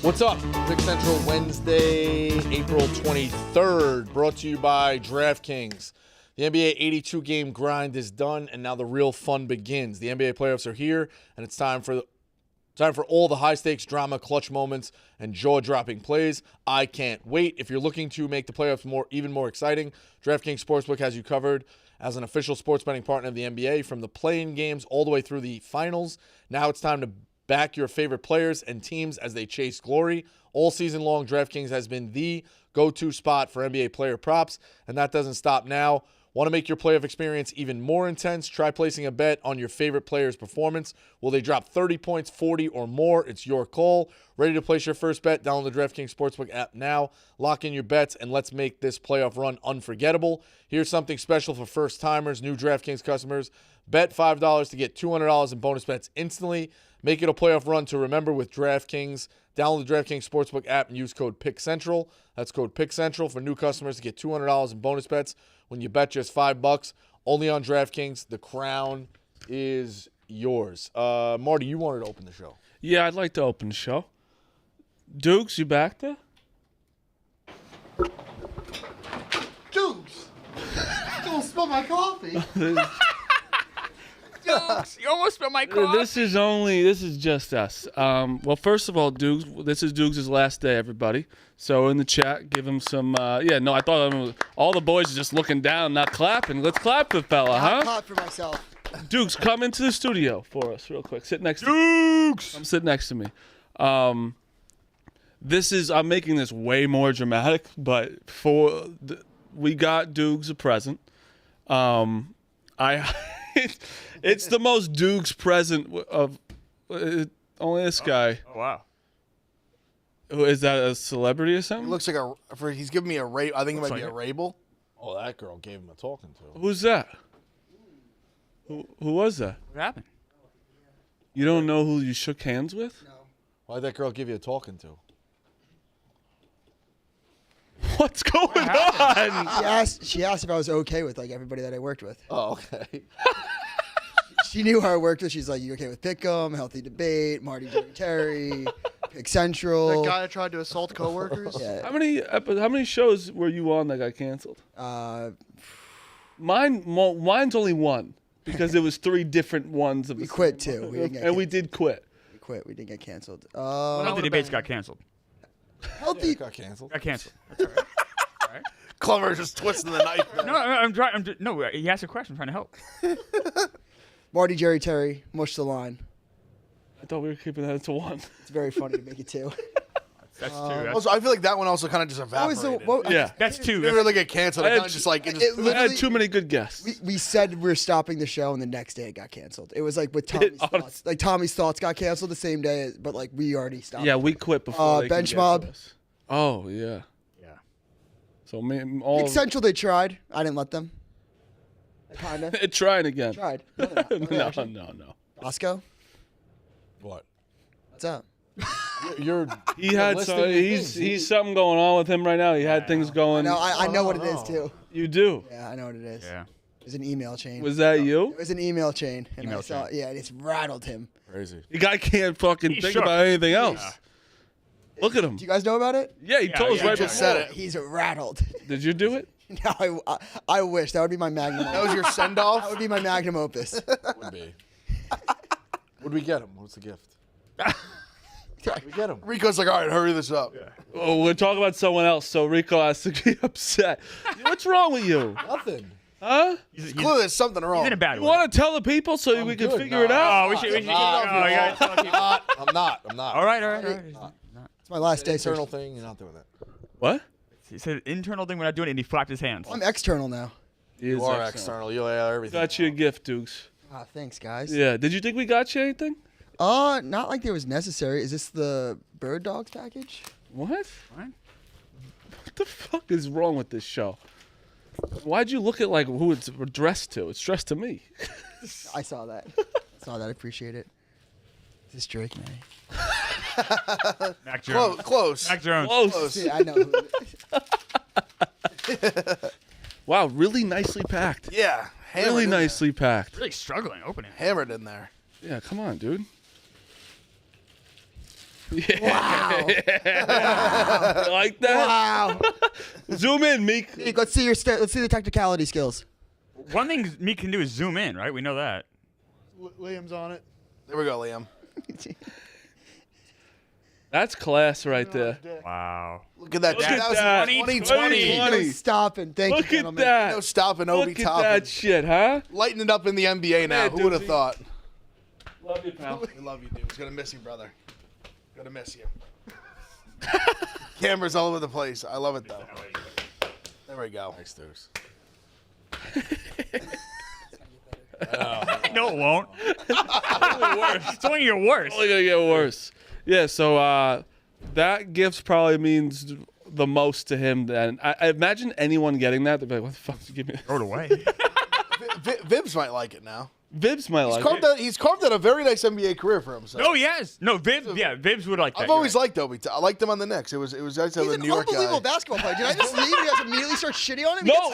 What's up? Pick Central Wednesday, April 23rd, brought to you by DraftKings. The NBA 82-game grind is done, and now the real fun begins. The NBA playoffs are here, and it's time for all the high-stakes drama, clutch moments, and jaw-dropping plays. I can't wait. If you're looking to make the playoffs even more exciting, DraftKings Sportsbook has you covered as an official sports betting partner of the NBA from the play-in games all the way through the finals. Now it's time to back your favorite players and teams as they chase glory. All season long, DraftKings has been the go-to spot for NBA player props, and that doesn't stop now. Want to make your playoff experience even more intense? Try placing a bet on your favorite player's performance. Will they drop 30 points, 40, or more? It's your call. Ready to place your first bet? Download the DraftKings Sportsbook app now. Lock in your bets, and let's make this playoff run unforgettable. Here's something special for first-timers, new DraftKings customers. Bet $5 to get $200 in bonus bets instantly. Make it a playoff run to remember with DraftKings. Download the DraftKings Sportsbook app and use code PICKCENTRAL. That's code PICKCENTRAL for new customers to get $200 in bonus bets when you bet just $5. Only on DraftKings. The crown is yours. Marty, you wanted to open the show. Yeah, I'd like to open the show. Dukes, you back there? Dukes! Don't spill my coffee. Dukes, you almost spilled my coffee. This is just us. Well, first of all, Dukes, this is Dukes' last day, everybody. So in the chat, give him some, I thought all the boys are just looking down, not clapping. Let's clap for the fella, huh? I'll clap for myself. Dukes, come into the studio for us real quick. Sit next to me. Dukes! Come sit next to me. I'm making this way more dramatic, but we got Dukes a present. It's the most Dukes present of only this guy. Oh, wow. Is that a celebrity or It something? looks like he's giving me a Rabel. I think it might be a Rabel. Oh, that girl gave him a talking to. Who's that? Who was that? What happened? You don't know who you shook hands with? No. Why'd that girl give you a talking to? What's going on? She asked if I was okay with like everybody that I worked with. Oh, okay. She knew who I worked with. She's like, "You okay with Pick'em, Healthy Debate, Marty, Jerry, Terry, Pick Central?" That guy that tried to assault coworkers. Yeah. How many shows were you on that got canceled? Mine's only one because it was 3 different ones of We the quit same too. month. We didn't get and we canceled. did quit. We quit. We didn't get canceled. Well, the debates got canceled. Healthy. It got canceled. Got canceled. That's all right. Clever just twisting the knife. No, I'm trying. No, he asked a question. I'm trying to help. Marty, Jerry, Terry, mush the line. I thought we were keeping that to 1. It's very funny to make it 2. That's 2. That's, Also, I feel like that one also kind of just What was evaporated. Yeah. that's 2. It didn't really get canceled. It I had kind of just like it it just. I literally- had too many good guests. We said we're stopping the show, and the next day it got canceled. It was like with Tommy's thoughts. Like Tommy's thoughts got canceled the same day, but like we already stopped. Yeah, we quit before they could Bench get Mob. to us. Oh, yeah. Yeah. So me, Pick Central, they tried. I didn't let them. Kinda trying again. tried. No, they're not. No. Bosco, What? what's up? You're. He had listing some. the things. He's something going on with him right now. He had things going. No, I know what it is too. You do. Yeah, I know what it is. Yeah. It was an email chain. Was that you? It was an email chain, and Email I saw. chain. Yeah, and it's rattled him. Crazy. The guy can't fucking He's think shook. about anything else. Look at him. Do you guys know about it? Yeah, he told us yeah, right yeah. before. said it. He's rattled. Did you do it? No, I wish that would be my magnum. That was your send That off. would be my magnum opus. Would be. Would we get him? What's the gift? We get him. Rico's like, all right, hurry this up. Oh, we're talking about someone else, so Rico has to be upset. What's wrong with you? Nothing. Huh? He's Clearly, there's something wrong. in a bad You way. want to tell the people so we can good. figure it out? Oh, we should. I'm not. Oh, you gotta tell people. I'm not. All right. It's my last day. Internal So thing. You're not doing that. What? He said internal thing. We're not doing it, and he flapped his hands. I'm external now. You are external. You are everything. Got you a gift, Dukes. Ah, thanks, guys. Yeah. Did you think we got you anything? Not like it was necessary. Is this the Bird Dogs package? What? What? What the fuck is wrong with this show? Why'd you look at like who it's addressed to? It's addressed to me. I saw that. I appreciate it. Is this Drake, man? Mac Jones. Close. Mac Jones. Close. Dude, I know. Who Wow, really nicely packed. Yeah. Hammered Really in there. nicely packed. Really struggling opening. Hammered in there. Yeah, come on, dude. Wow. You like that? Wow. Zoom in, Meek. Nick, let's see the technicality skills. One thing Meek can do is zoom in, right? We know that. Liam's on it. There we go, Liam. That's class right there. Wow. Look at that. Look at was that. 2020. No stopping. Thank Look you, at gentlemen. that. No stopping, Obi Look at topping. that shit, huh? Lighting it up in the NBA now. Yeah, Who would have Doozy. thought? Love you, pal. We love you, dude. It's gonna miss you, brother. Gonna miss you. Cameras all over the place. I love it though. There we go. Thanks, Deuce. No, it won't. It's only your worst. Only gonna get worse. Yeah, so that gift probably means the most to him. Then I imagine anyone getting that, they'd be like, "What the fuck did you give me?" Throw it away. Vibs might like it now. Vibs might like it. He's carved out a very nice NBA career for himself. No, yes. No, Vibs would like that. I've always liked Obi. I liked him on the Knicks. It was nice to have He's a an New York unbelievable guy. basketball player. Did I just leave and you guys immediately start shitting on him? No,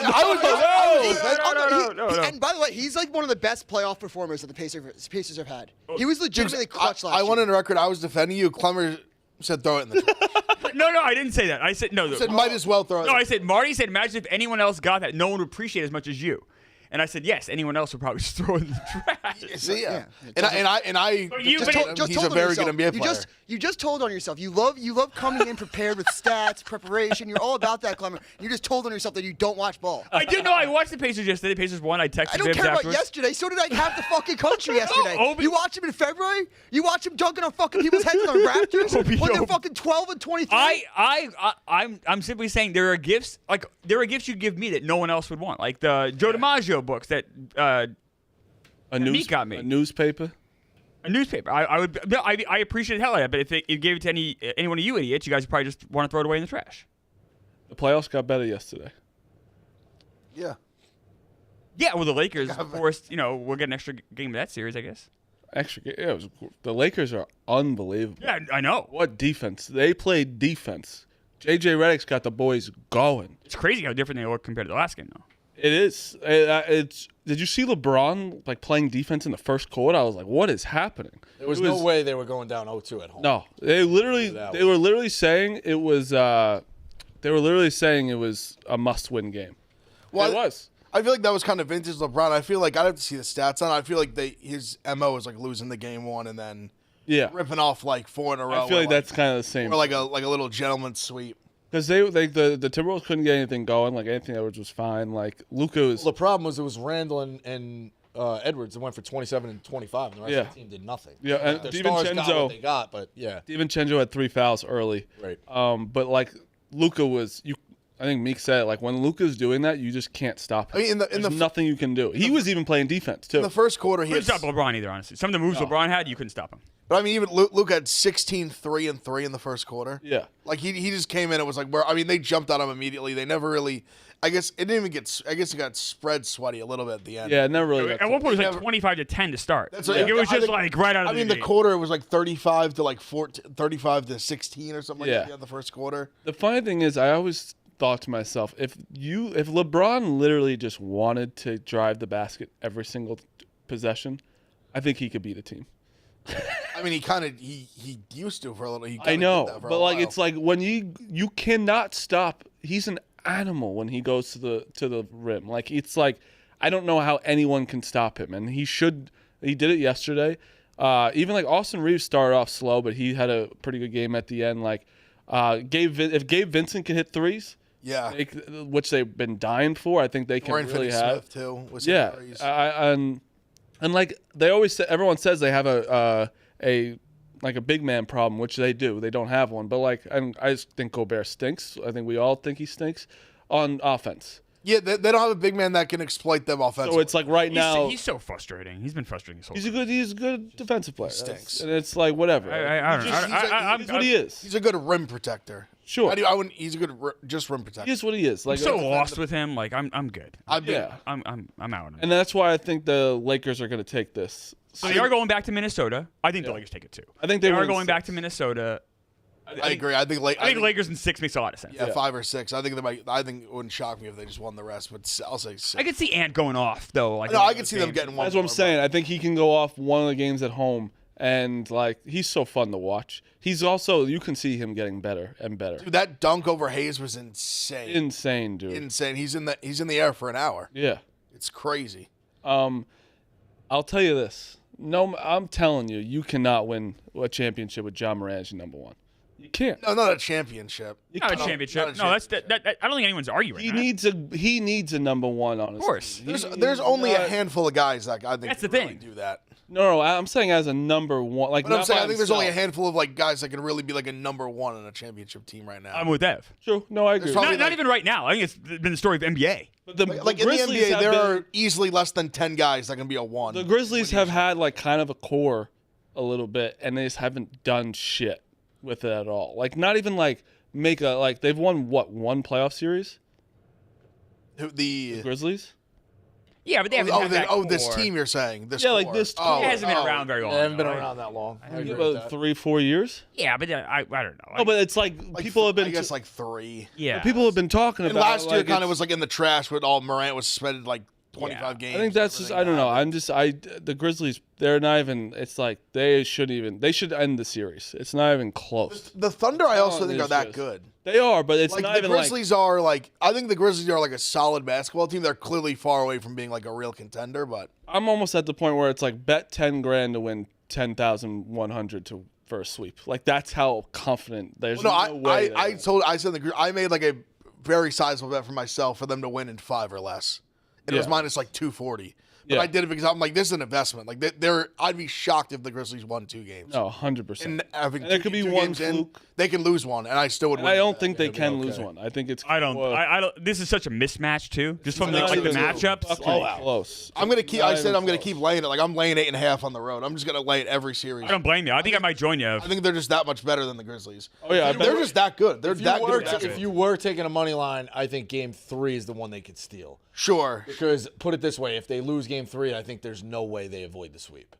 No. And by the way, he's like one of the best playoff performers that the Pacers have had. He was legitimately clutch last I year. wanted a record. I was defending you. Clemmer said throw it in the trash. No, I didn't say that. I said no. I said might as well throw it. No, I said Marty said imagine if anyone else got that, no one would appreciate it as much as you. And I said yes, anyone else would probably just throw it in the trash. See, yeah. Yeah. And I But you- just but told him Just he's told a on very yourself. good NBA player. You just told on yourself. You love coming in prepared with stats, preparation. You're all about that, Clemmer. You just told on yourself that you don't watch ball. I did know. I watched the Pacers yesterday. The Pacers won. I texted I don't Vibs care about afterwards. yesterday. So did I half the fucking country yesterday. Obi- You watch him in February? You watch him dunking on fucking people's heads on Raptors when they're fucking 12 and 23? I'm simply saying there are gifts you give me that no one else would want, like the Joe DiMaggio books that Meek got me. A newspaper. a newspaper. I appreciate the hell out of it, but if you gave it to any one of you idiots, you guys would probably just want to throw it away in the trash. The playoffs got better yesterday. Yeah. Yeah, well, the Lakers, of course, we'll get an extra game of that series, I guess. The Lakers are unbelievable. Yeah, I know. What defense? They played defense. JJ Redick's got the boys going. It's crazy how different they look compared to the last game, though. It is. Did you see LeBron playing defense in the first quarter? I was like, what is happening? There was no way they were going down 0-2 at home. No, they were literally saying it was. They were literally saying it was a must-win game. Well, it was. I feel like that was kind of vintage LeBron. I feel like I'd have to see the stats on it. I feel like his MO is losing the game one and then ripping off 4 in a row. I feel like that's kind of the same. Or like a little gentleman's sweep. Because the Timberwolves couldn't get anything going. Anthony Edwards was fine. Luka was. Well, the problem was it was Randall and Edwards that went for 27 and 25, and the rest of the team did nothing. Yeah, and their stars got what they got, but yeah. DiVincenzo had 3 fouls early. Right. But Luka was I think Meek said when Luka's doing that, you just can't stop him. I mean, There's nothing you can do. He was even playing defense too. In the first quarter, he Couldn't stop LeBron either, honestly. Some of the moves LeBron had, you couldn't stop him. But I mean, even Luke had 16, 3 and 3 in the first quarter. Yeah. He just came in and was they jumped on him immediately. They never really, I guess it didn't even get, it got spread sweaty a little bit at the end. Yeah, it never really. At one point, it was 25-10 to start. That's it was just right out of the the gate. quarter, it was 35 to 14, 35 to 16 or something like that in the first quarter. The funny thing is, I always thought to myself, if LeBron literally just wanted to drive the basket every single possession, I think he could beat a team. I mean, he used to for a little. I know, but it's when you cannot stop. He's an animal when he goes to the rim. I don't know how anyone can stop him, and he should. He did it yesterday. Even Austin Reeves started off slow, but he had a pretty good game at the end. If Gabe Vincent can hit threes, which they've been dying for, I think they can really have. Smith too. Was And they always say, everyone says they have a big man problem, which they do. They don't have one, but I just think Gobert stinks. I think we all think he stinks on offense. Yeah, they don't have a big man that can exploit them offensively. So it's right now he's so frustrating. He's been frustrating this whole he's a good defensive player. Stinks. And it's whatever. I don't know. He's what he is. He's a good rim protector. Sure. I wouldn't. He's a good just rim protector. He is what he is. I'm so lost with him. I'm good. I'm out on him. And that's why I think the Lakers are going to take this. So they are going back to Minnesota. I think the Lakers take it too. I think they are win going 6. back to Minnesota. I agree. I think Lakers in 6 makes a lot of sense. Yeah, 5 or 6. I think it wouldn't shock me if they just won the rest, but I'll say 6. I could see Ant going off though. No, I could see them getting one. That's what I'm saying. I think he can go off one of the games at home And like he's so fun to watch. He's also you can see him getting better and better. Dude, that dunk over Hayes was insane. Insane, dude. Insane. He's in the air for an hour. Yeah. It's crazy. I'll tell you this. No, I'm telling you, you cannot win a championship with John Moran as your number one. You can't. No, not a championship. Not a championship. No, that's that. I don't think anyone's arguing. He needs a number one on his Of course. team. There's only a handful of guys that I think That's the can really thing. do that. No, I'm saying as a number one. Like, But I'm not saying by I think there's only a himself. handful of like guys that can really be like a number one on a championship team right now. I'm with Ev. True. No, I agree. There's probably Not even right now. I think it's been the story of NBA. But the like in the Grizzlies NBA, have there been- are easily less than 10 guys that can be a one. The Grizzlies have had like kind of a core a little bit, and they just haven't done shit with it at all. Like not even like make a like they've won one playoff series. The Grizzlies. Yeah, but they haven't had that this core. team you're saying this Yeah, like core. this team. Oh, It hasn't been oh. around very long. They haven't been though. around that long. I agree with About that. 3-4 years. Yeah, but I don't know. No, but it's like, Like, people have been. I guess like 3. yeah, people have been talking And about. last year like, kind of it's- was like in the trash with all Morant was suspended like 25 games. I think that's and just. everything. I don't know. The Grizzlies. They're not even. It's like they shouldn't even. They should end the series. It's not even close. The Thunder I also think it's are that just- good. They are, but it's Like not the even Grizzlies are like I think the Grizzlies are like a solid basketball team. They're clearly far away from being like a real contender, but I'm almost at the point where it's like bet $10,000 to win 10,100 for a sweep. Like that's how confident. There's no, no way. I said in the group I made like a very sizable bet for myself for them to win in 5 or less. And it was Yeah. minus like 240. But Yeah. I did it because I'm like, this is an investment. Like I'd be shocked if the Grizzlies won 2 games. No, 100%. And having And there could be two one games in, fluke. they can lose one, and I still would And win. I don't that. think they It'll be can okay. lose one. I think it's. I don't. well, I don't. This is such a mismatch too. Just from the not like the even matchups. fucking Like, close. I'm gonna keep. Not I said even I'm gonna close. keep laying it. Like I'm laying 8.5 on the road. I'm just gonna lay it every series. I don't blame you. I think I might join you. I think they're just that much better than the Grizzlies. Oh yeah, I They're bet. just that good. They're that good. If you were taking a money line, I think Game 3 is the one they could steal. Sure. Because put it this way, if they lose Game 3, I think there's no way they avoid the sweep.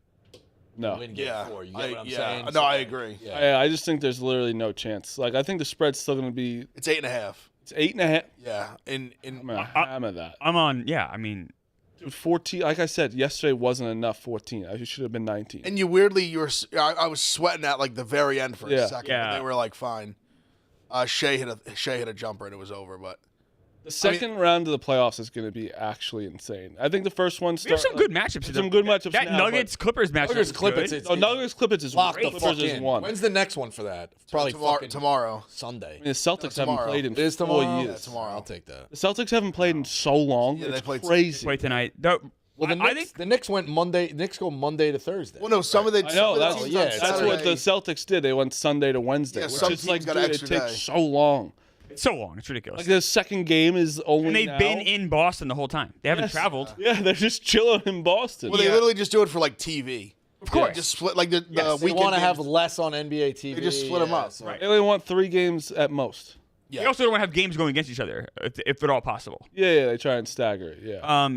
No. Win Game 4. You get what I'm yeah. saying? No, So, I agree. Yeah. I just think there's literally no chance. Like I think the spread's still gonna be. It's 8.5. It's 8.5. Yeah. I'm gonna hammer that. I'm on. Yeah, I mean, Dude, 14. Like I said, yesterday wasn't enough. 14. I should have been 19. And you weirdly, I was sweating at like the very end for Yeah. a second. Yeah. But they were like fine. Shea hit a jumper and it was over. But The second round of the playoffs is going to be actually insane. I think the first one there's some good matchups. There's some good matchups That now, Nuggets Clippers matchup. Nuggets is Clippers, good. it's- Oh, Nuggets Clippers is Lock the Clippers fuck is in. one. When's the next one for that? Probably fucking tomorrow. Sunday. I mean, the Celtics haven't tomorrow. played in It is 4 tomorrow? years. Yeah, tomorrow. I'll take that. The Celtics haven't played in so long. Yeah, they It's played- crazy. Play tonight. Well, I think the Knicks went Monday. Knicks go Monday to Thursday. Well, no, some of the I know some of the that's teams yeah, on that's what the Saturday- Celtics did. They went Sunday to Wednesday, Yeah, which some is teams like got dude, an it extra takes day. so long. it's so long. It's ridiculous. Like the second game is only And they've now. been in Boston the whole time. They haven't Yes. traveled. Yeah, they're just chilling in Boston. Well, they literally just do it for like TV. Of course. Just split like the Yes, They weekend. want to have games. less on NBA TV. They just split 'em up. so- Right. They only want 3 games at most. Yeah. They also don't want to have games going against each other, if at all possible. Yeah, they try and stagger it. Yeah.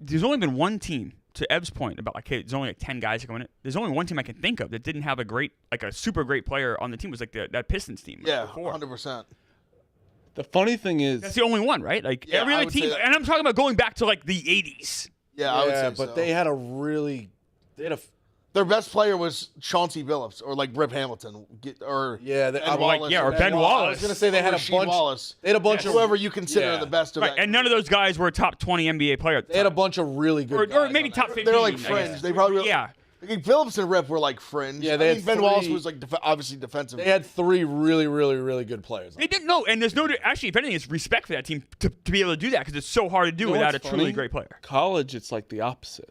There's only been one team, to Ev's point about like, hey, there's only like 10 guys that go in it. There's only one team I can think of that didn't have a super great player on the team. It was like that Pistons team. Yeah, before. 100%. The funny thing is, That's the only one, right? Like Yeah, every I other would say team, that. and I'm talking about going back to like the 80s. Yeah, I would Yeah, say but so. they had a Their best player was Chauncey Billups or like Rip Hamilton or Yeah, Ben or Wallace or Ben I Wallace. was gonna say they had a Rasheed bunch. Wallace. They had a bunch of whoever you consider Yeah. the best of Right, that. and none of those guys were a top 20 NBA player. They had a bunch of really good. or guys maybe on top that. 15. They're like I fringe. guess. They probably Yeah. Like Billups and Rip were like fringe. Yeah, I they mean, had Ben Wallace 3 was like obviously defensive. They had 3 really, really, really good players. They didn't know, and there's no actually. If anything, it's respect for that team to be able to do that because it's so hard to do You know without a what's truly funny? great player. College, it's like the opposite.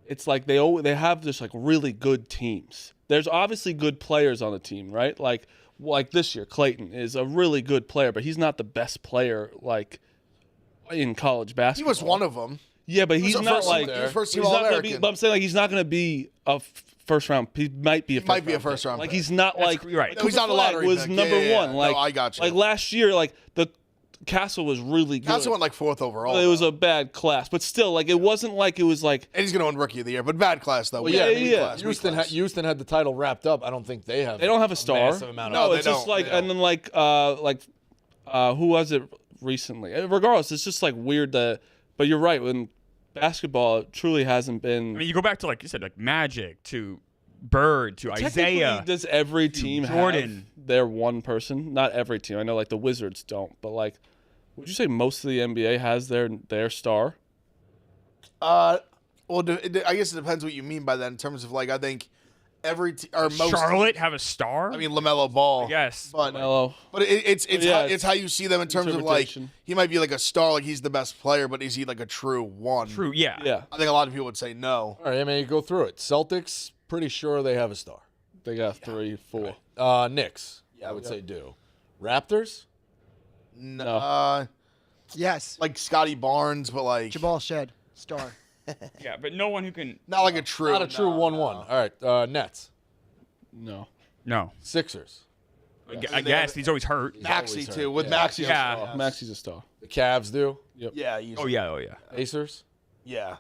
It's like they have just like really good teams. There's obviously good players on the team, right? Like this year, Clayton is a really good player, but he's not the best player like in college he basketball. was one of them. Yeah, but he's a not first- like he was first team he's not gonna be. All-American. But I'm saying like he's not going to be a first round. He might be a He might first be a round first pick. round Like pick. he's not That's like right. No, he's not a Cooper Flag lottery was pick. number Yeah. one. Like No, I got you. Like last year, like the Castle was really good. Castle went like 4th overall. Well, it was though. a bad class, but still, like it wasn't like it was like and he's gonna win Rookie of the Year, but bad class though. Well, yeah, weak yeah. class, weak class. Houston had the title wrapped up. I don't think they have. they don't have a star. massive amount No, of they it's just don't. like They and then like who was it recently? Regardless, it's just like weird that. But you're right. When basketball truly hasn't been. I mean, you go back to like you said, like Magic to Bird to Isaiah. Technically, does every team Jordan. have their one person? Not every team. I know, like the Wizards don't, but like, would you say most of the NBA has their star? Well, I guess it depends what you mean by that in terms of like I think most Charlotte have a star. I mean LaMelo Ball. Yes, but Melo. But it's how you see them in terms of like Interpretation. he might be like a star, like he's the best player, but is he like a true one? true. Yeah. Yeah, I think a lot of people would say no. All right, I mean, go through it. Celtics, pretty sure they have a star. they got 3, 4. Knicks, I would say do. Raptors, No. Yes. Like Scotty Barnes, but like Jabal Shed, star. Yeah, but no one who can. not like a true. not a true 1-1. All right, Nets, No. No. Sixers, I guess he's always hurt. Maxi always too. hurt. With Yeah. Maxi, Yeah. yes. Maxi's a star. the Cavs do. Yeah. Easily. Oh yeah. Oh yeah. Pacers, Yeah.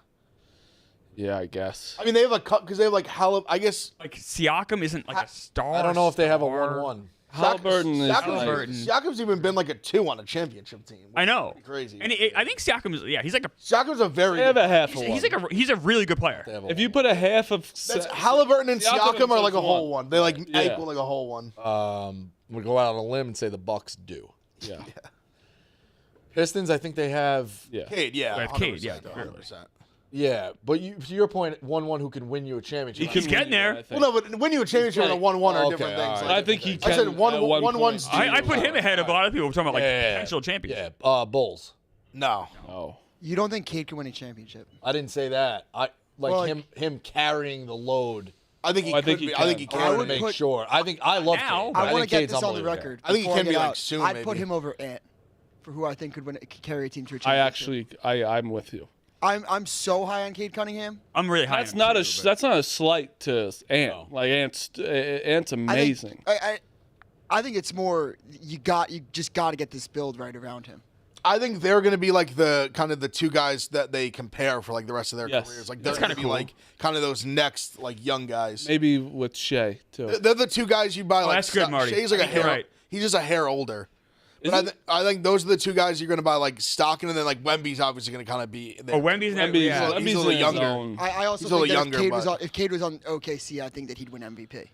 Yeah, I guess. I mean, they have a cut because they have like I guess Like Siakam isn't like a star. I don't know if they have a star. 1-1. Halliburton is Siakam's even been like a 2 on a championship team. I know. Crazy. And I think Siakam is. Yeah, he's like a. Siakam's a very. They have a half. He's a really good player. They have a If you put a half of That's Halliburton and Siakam are like a whole one. They like Yeah. equal like a whole one. we'll go out on a limb and say the Bucks do. yeah. Pistons, I think they have. Yeah. Cade, yeah. With Cade, 100%, yeah, 100%. Yeah, but to your point, 1-1 who can win you a championship. He's getting there. I think. Well, no, but when you a championship and a 1-1 are Okay, different all things. right. Like, I think he I can. said one- at one one- point. one's due. I put him ahead of a lot of people. We're talking about like Yeah. potential champions. Yeah, Bulls. no. Oh. You don't think Cade can win a championship? I didn't say that. I like Well, him carrying the load. I think he I could think he be. I think he can. I can. want would to make put- sure. I love now. Cade, but I want to think get Cade's this on the unbelievable. record. I think he before can be, get like, out. soon, I'd put maybe. him over Ant for who I think could carry a team to a I championship. I'm with you. I'm so high on Cade Cunningham. I'm really high. That's on not him a too, but- that's not a slight to Ant. Like Ant's amazing. I think it's more you just got to get this build right around him. I think they're going to be like the kind of the two guys that they compare for like the rest of their Yes. careers. Like they're That's going to kinda be cool. like kind of those next like young guys. Maybe with Shea too. They're the two guys you buy. Like that's good, Marty. Shea's like a I think you're hair. right. He's just a hair older. Is But he? I think those are the two guys you're going to buy like Stockton, and then like Wemby's obviously going to kind of be. There. Oh, Wemby's not. Wemby's- Yeah. He's a Wemby's little in his younger. own- I also He's a think little that younger, if Cade was on OKC, I think that he'd win MVP.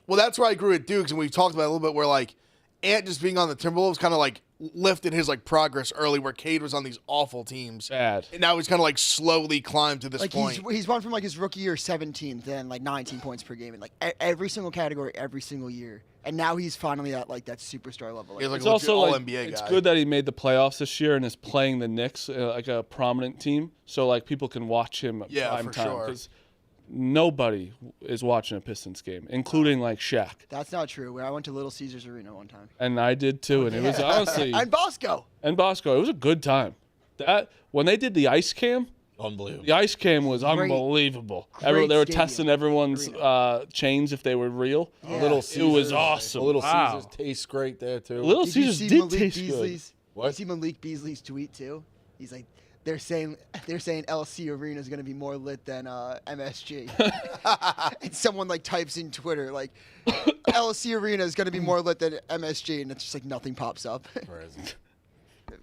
Well, that's where I grew at Dukes, and we've talked about it a little bit. Where like Ant just being on the Timberwolves kind of like lifted his like progress early, where Cade was on these awful teams, Bad. and now he's kind of like slowly climbed to this Like point. he's won from like his rookie year 17th, then like 19 points per game in like every single category every single year, and now he's finally at like that superstar level. Like, He's like It's a also all like NBA it's guy. good that he made the playoffs this year and is playing the Knicks like a prominent team, so like people can watch him at Yeah, prime for time sure. because nobody is watching a Pistons game, including like Shaq, that's not true. When I went to Little Caesars Arena one time, and I did too, and it was honestly and Bosco. and Bosco, it was a good time. That when they did the ice cam. Unbelievable. The ice cam was Great- unbelievable. great They were stadium. testing everyone's chains if they were real. Yeah. Little It Caesars, was awesome. Little Wow. Caesars tastes great there too. Little Did you Caesars see did Malik taste Beasley's? What? You see Malik Beasley's tweet too? He's like, they're saying LC Arena is going to be more lit than MSG. And someone like types in Twitter like, LC Arena is going to be more lit than MSG, and it's just like nothing pops up. Crazy.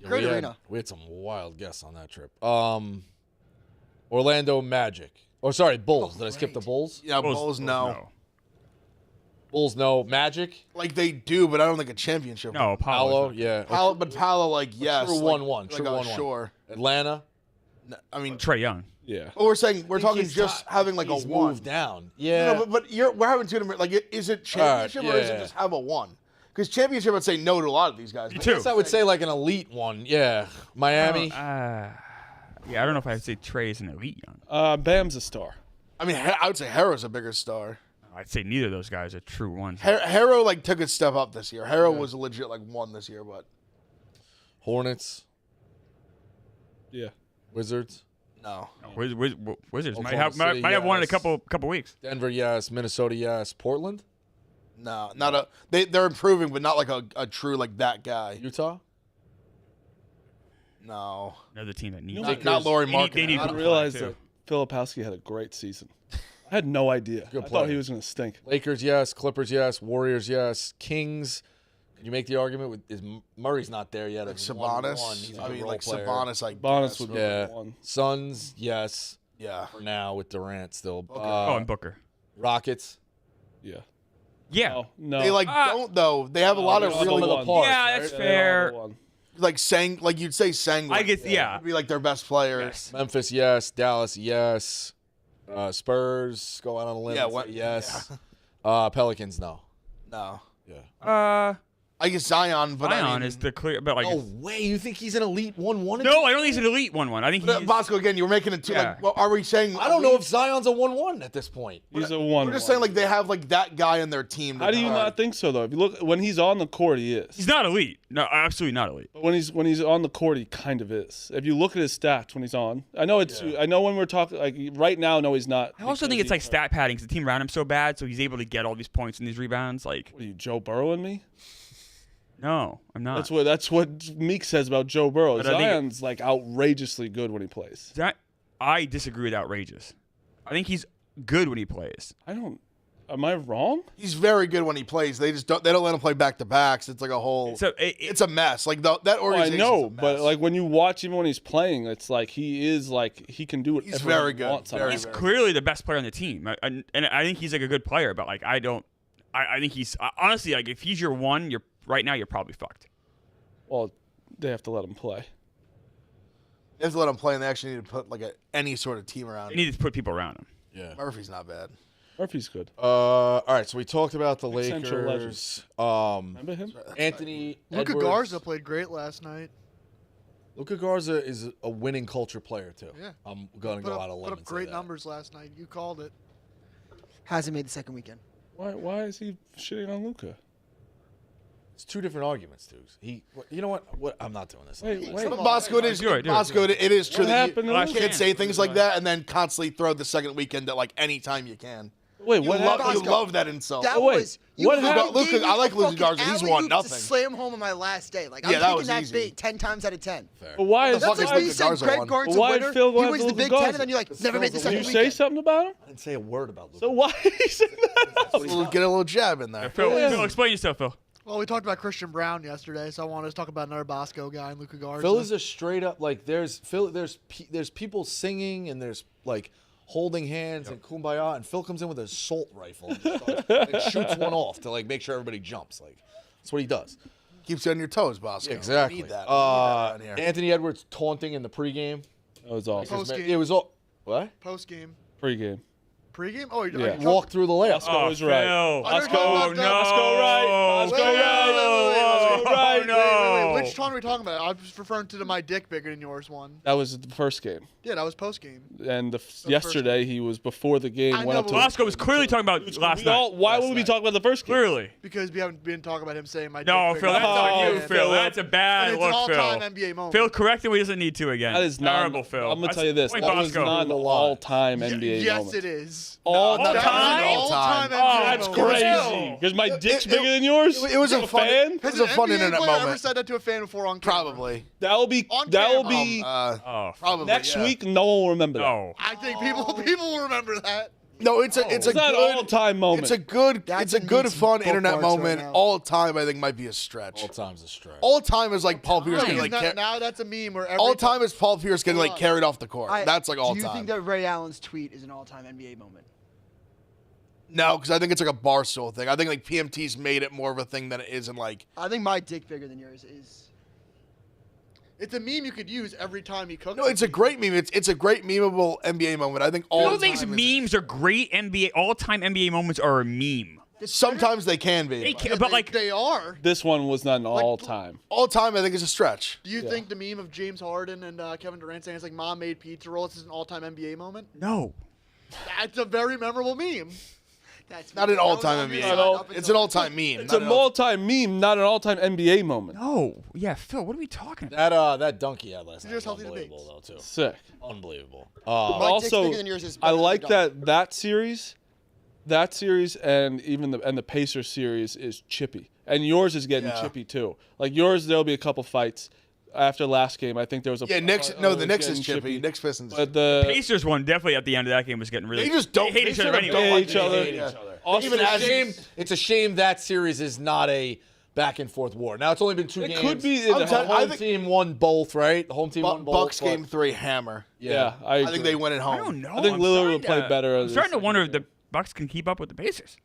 Yeah, Great we arena. we had some wild guests on that trip. Orlando Magic. Oh, sorry, Bulls. Did I skip the right. Bulls? Yeah, Bulls no. Bulls, no. Magic. Like they do, but I don't think a championship. No, Paolo, Paolo. yeah. But Paolo, like yes, True like, 1-1. True like, 1-1. Sure. Atlanta. No, I mean, Trey Young. Yeah. but we're saying we're talking He's just having like a he's one. moved down. Yeah. No, but we're having two different. Like, is it championship or is it yeah. just have a one? Because championship, I'd say no to a lot of these guys. Me But too. I guess I would say like an elite one. Yeah. Miami. Yeah, I don't know if I'd say Trey's an elite young. Bam's a star. I mean, I would say Harrow's a bigger star. I'd say neither of those guys are true ones. Harrow like took a step up this year. Harrow was legit like one this year, but Hornets. Yeah. Wizards. no. Wizards Oklahoma City, might have won in a yes. couple weeks. Denver, yes. Minnesota, yes. Portland. No, not a. They're improving, but not like a true like that guy. Utah. No, Another team that needs. not Laurie Markkinen. They need I to realized play, that too. Filipowski had a great season. I had no idea. Good I player. thought he was going to stink. Lakers, yes. Clippers, yes. Warriors, yes. Kings. Can you make the argument with is Murray's not there yet? like as 1-1. Sabonis. He's a I good mean, role like player. Sabonis, like Bonus would be Yeah. one. Suns, yes. yeah. For now with Durant still. Oh, and Booker. Rockets. Yeah. Yeah. Oh, no. They don't though. They have a lot of they're really some of the parts, Yeah, that's right? fair. like you'd say sanguine. I get yeah. Would be like their best players. Yes. Memphis, yes. Dallas, yes. Spurs, go out on a limb. Yeah, and say what- yes. Pelicans, no. No. Yeah. I guess Zion, but Zion I mean, is the clear, but like. No way. You think he's an elite 1-1? No, I don't think he's an elite 1-1. I think he's. Bosco, again, you were making it too. Yeah. Like, well, are we saying? I don't know if Zion's a 1-1 at this point. He's a 1. We're just saying like they have like that guy in their team. How do you not think so though? If you look when he's on the court, he is. He's not elite. No, absolutely not elite. But when he's on the court, he kind of is. If you look at his stats when he's on, I know it's. I know when we're talking like right now, no, he's not. I also think it's like stat padding because the team around him so bad, so he's able to get all these points and these rebounds. Like, What are you, Joe Burrow and me? no, I'm not. That's what Meek says about Joe Burrow. But I think Zion's like outrageously good when he plays. I disagree with outrageous. I think he's good when he plays. I don't. Am I wrong? He's very good when he plays. They just don't. They don't let him play back to backs. It's like a whole. So It's a mess. Like that Oh, I organization. know, but like when you watch even when he's playing, it's like he can do whatever He's very he good. wants on Very, it. he's clearly the best player on the team, and I think he's like a good player. But like I think he's honestly like if he's your one, right now you're probably fucked. Well, they have to let him play. They have to let him play, and they actually need to put like any sort of team around They him. need to put people around him. Yeah. Murphy's not bad. Murphy's good. All right, so we talked about the Essential Lakers. Remember him? Anthony Luka Edwards. Garza played great last night. Luka Garza is a winning culture player too. Yeah. I'm going to Put go out up, on a limb put up and say great that. numbers last night. You called it. Hasn't made the second weekend. Why is he shitting on Luca? It's two different arguments, dude. You know what? I'm not doing this. Wait. But Bosco, it is. Do it. Bosco, it is true What that happened you to can't Luka? say things like that and then constantly throw the second weekend at like any time you can. Wait, You what love, happened? you love that insult. That wait, was you what fucking happened? gave Luka- me I like a Luka fucking Garza. He's won alley-oop nothing. To slam home on my last day. Like Yeah, that I'm was taking that easy. bait 10 times out of 10. But why is The fuck That's is like when Luka you said Garza Greg won? Gardner's Why a winner. Phil He went wins to the Luka Big Ten, Garza? and then you're like, never made the Did second you say weekend. something about him? I didn't say a word about Luka. So why you said that? Get a little jab in there. Phil, explain yourself, Phil. Well, we talked about Christian Brown yesterday, so I wanted to talk about another Bosco guy and Luka Garza. Phil is a straight up like there's people singing and there's like holding hands and kumbaya, and Phil comes in with an assault rifle and just starts, and shoots one off to like make sure everybody jumps. Like that's what he does. Keeps you on your toes, Bosco. Exactly. We need that. We need that around here. Anthony Edwards taunting in the pregame. That was awesome. Post-game. It was all what? Post game, Pre-game. pre-game. Oh, you're Yeah. Walk through the layup. Bosco was right. Phil. Bosco, Oh, no. Bosco right. Bosco Wait, wait, right. wait, wait, wait, Bosco wait, right. wait, wait, wait. Which one are we talking about? I was referring to my dick bigger than yours one. That was the first game. Yeah, that was post game. And first yesterday he was before the game. I went know, up to but Bosco was clearly talking about last night. Why would we be talking about the first game? Clearly. Because we haven't been talking about him saying my No, dick Phil, bigger that's than on you, yours. Phil. That's a bad And it's an look, Phil. all-time NBA moment. Phil, correct him. He doesn't need to again. That is not. terrible, Phil. I'm gonna tell you this. Wait, That was Bosco. not an all-time NBA yes, moment. it is. All All time. time? All-time Oh, NBA That's moment. crazy. Because my dick's bigger than yours. It was You a fun. fan. It Has was a an fun NBA internet player ever moment. said that to a fan before on camera? Probably. That'll be. On That'll camera. be Oh, Probably. next yeah. week. No one will remember that. no. I think people will remember that. No, it's a It's not an all-time moment. It's a good. That's It's a in good, these fun internet bookmarks right moment. now. All time, I think, might be a stretch. All time's a stretch. All time is like Paul Pierce getting Because like. now that's a meme where every All time is Paul Pierce getting Hold like on. carried off the court. That's like all Do you time. think that Ray Allen's tweet is an all-time NBA moment? No, because I think it's like a Barstool thing. I think like PMT's made it more of a thing than it is in like. I think my dick bigger than yours is. It's a meme you could use every time you cook. No, it's a great meme. It's a great memeable NBA moment. I think all Phil the thinks time is- memes are great NBA. All-time NBA moments are a meme. Sometimes they can be. They but can, but like, they are. This one was not an all-time. All time, I think is a stretch. Do you think the meme of James Harden and Kevin Durant saying it's like mom made pizza rolls is an all-time NBA moment? no. That's a very memorable meme. That's Not an that was all-time on your NBA. side all- up It's until- an all-time meme. It's not an an all- all-time meme, not an all-time NBA moment. No. Yeah, Phil, what are we talking about? That dunk he had last night was These are healthy unbelievable debates. though too. Sick. Unbelievable. My dick's Also, bigger than yours is I better than like the dunk. that series, and even the Pacers series is chippy, and yours is getting Yeah. chippy too. Like yours, there'll be a couple fights after last game. I think there was a Yeah, Knicks. oh, No, it the was Knicks is getting chippy. Knicks Pistons. But the Pacers one definitely at the end of that game was getting really. They just don't- They hate they each other sort of anyway. don't like each other. hate each other. Also, Even as- it's a shame that series is not a back and forth war. Now it's only been 2 It games. could be. I'm The telling- home I think- team won both, right? The home team won both. Bucks but- game 3 hammer. Yeah, I I think they win at home. I don't know. I think I'm Lillard starting would play to- better I'm as starting to the wonder second Bucks can keep up with the Pacers.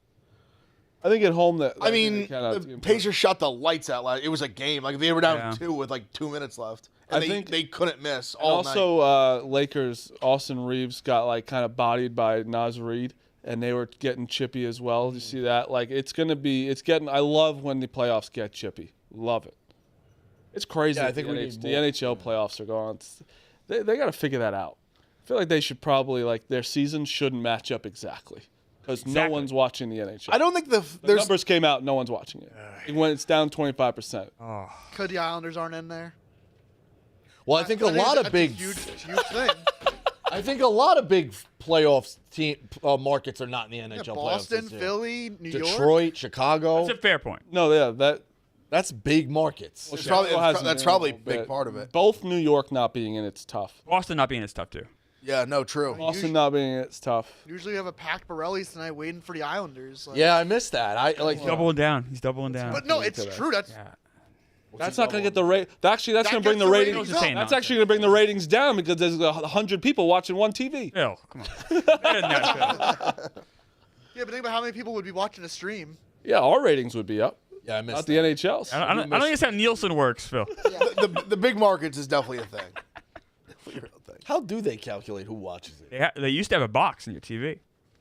I think at home that. I mean, the Pacers shut the lights out. It was a game. Like they were down 2 with like 2 minutes left, and I think they couldn't miss all night. Also, Lakers. Austin Reeves got like kind of bodied by Naz Reid, and they were getting chippy as well. Did you see that? Like it's gonna be. It's getting. I love when the playoffs get chippy. Love it. It's crazy. Yeah, I think the we need the more. NHL playoffs are going. They got to figure that out. I feel like they should probably their season shouldn't match up exactly. Because no one's watching the NHL. I don't think the there's numbers came out. No one's watching it. When it's down 25%. Could the Islanders aren't in there? Well, I think a lot of that's big. a huge thing. I think a lot of big playoffs team markets are not in the NHL Yeah, playoffs. Boston, this year. Philly, New York. Detroit, Chicago. That's a fair point. No, yeah, That's big markets. that's probably a big part of it. Both New York not being in it's tough. Boston not being as tough too. Yeah, no, true. Boston not being in it's tough. Usually you have a packed Borelli's tonight waiting for the Islanders. Like, Yeah, I missed that. I like. He's doubling down. He's doubling down. But no, it's today. true. That's That's not going to get the rate. Actually, that's That going to bring gets the the ratings. ratings up. That's actually going to bring the ratings down because there's 100 people watching one TV. Phil, come on. Better than that, Phil. yeah, but think about how many people would be watching a stream. Yeah, our ratings would be up. Yeah, I missed Not the that. NHL's. I don't think that's how Nielsen works, Phil. The big markets is definitely a thing. Definitely a real thing. How do they calculate who watches it? They used to have a box in your TV.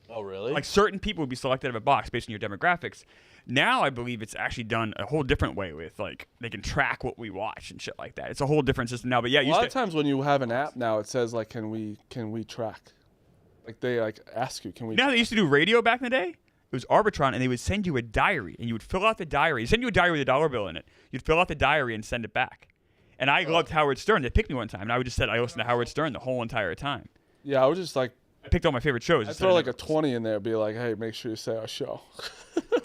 Oh, really? Like certain people would be selected of a box based on your demographics. Now I believe it's actually done a whole different way with like they can track what we watch and shit like that. It's a whole different system now. But yeah, A lot of times when you have an app now, it says like, can we track? Like they ask you, can we? You know how they used to do radio back in the day? It was Arbitron, and they would send you a diary, and you would fill out the diary. They send you a diary with a dollar bill in it. You'd fill out the diary and send it back. And I loved Howard Stern. They picked me one time, and I would just said I listened to Howard Stern the whole entire time. Yeah, I was just like, I picked all my favorite shows. I throw like a 20 in there, be like, hey, make sure you say our show.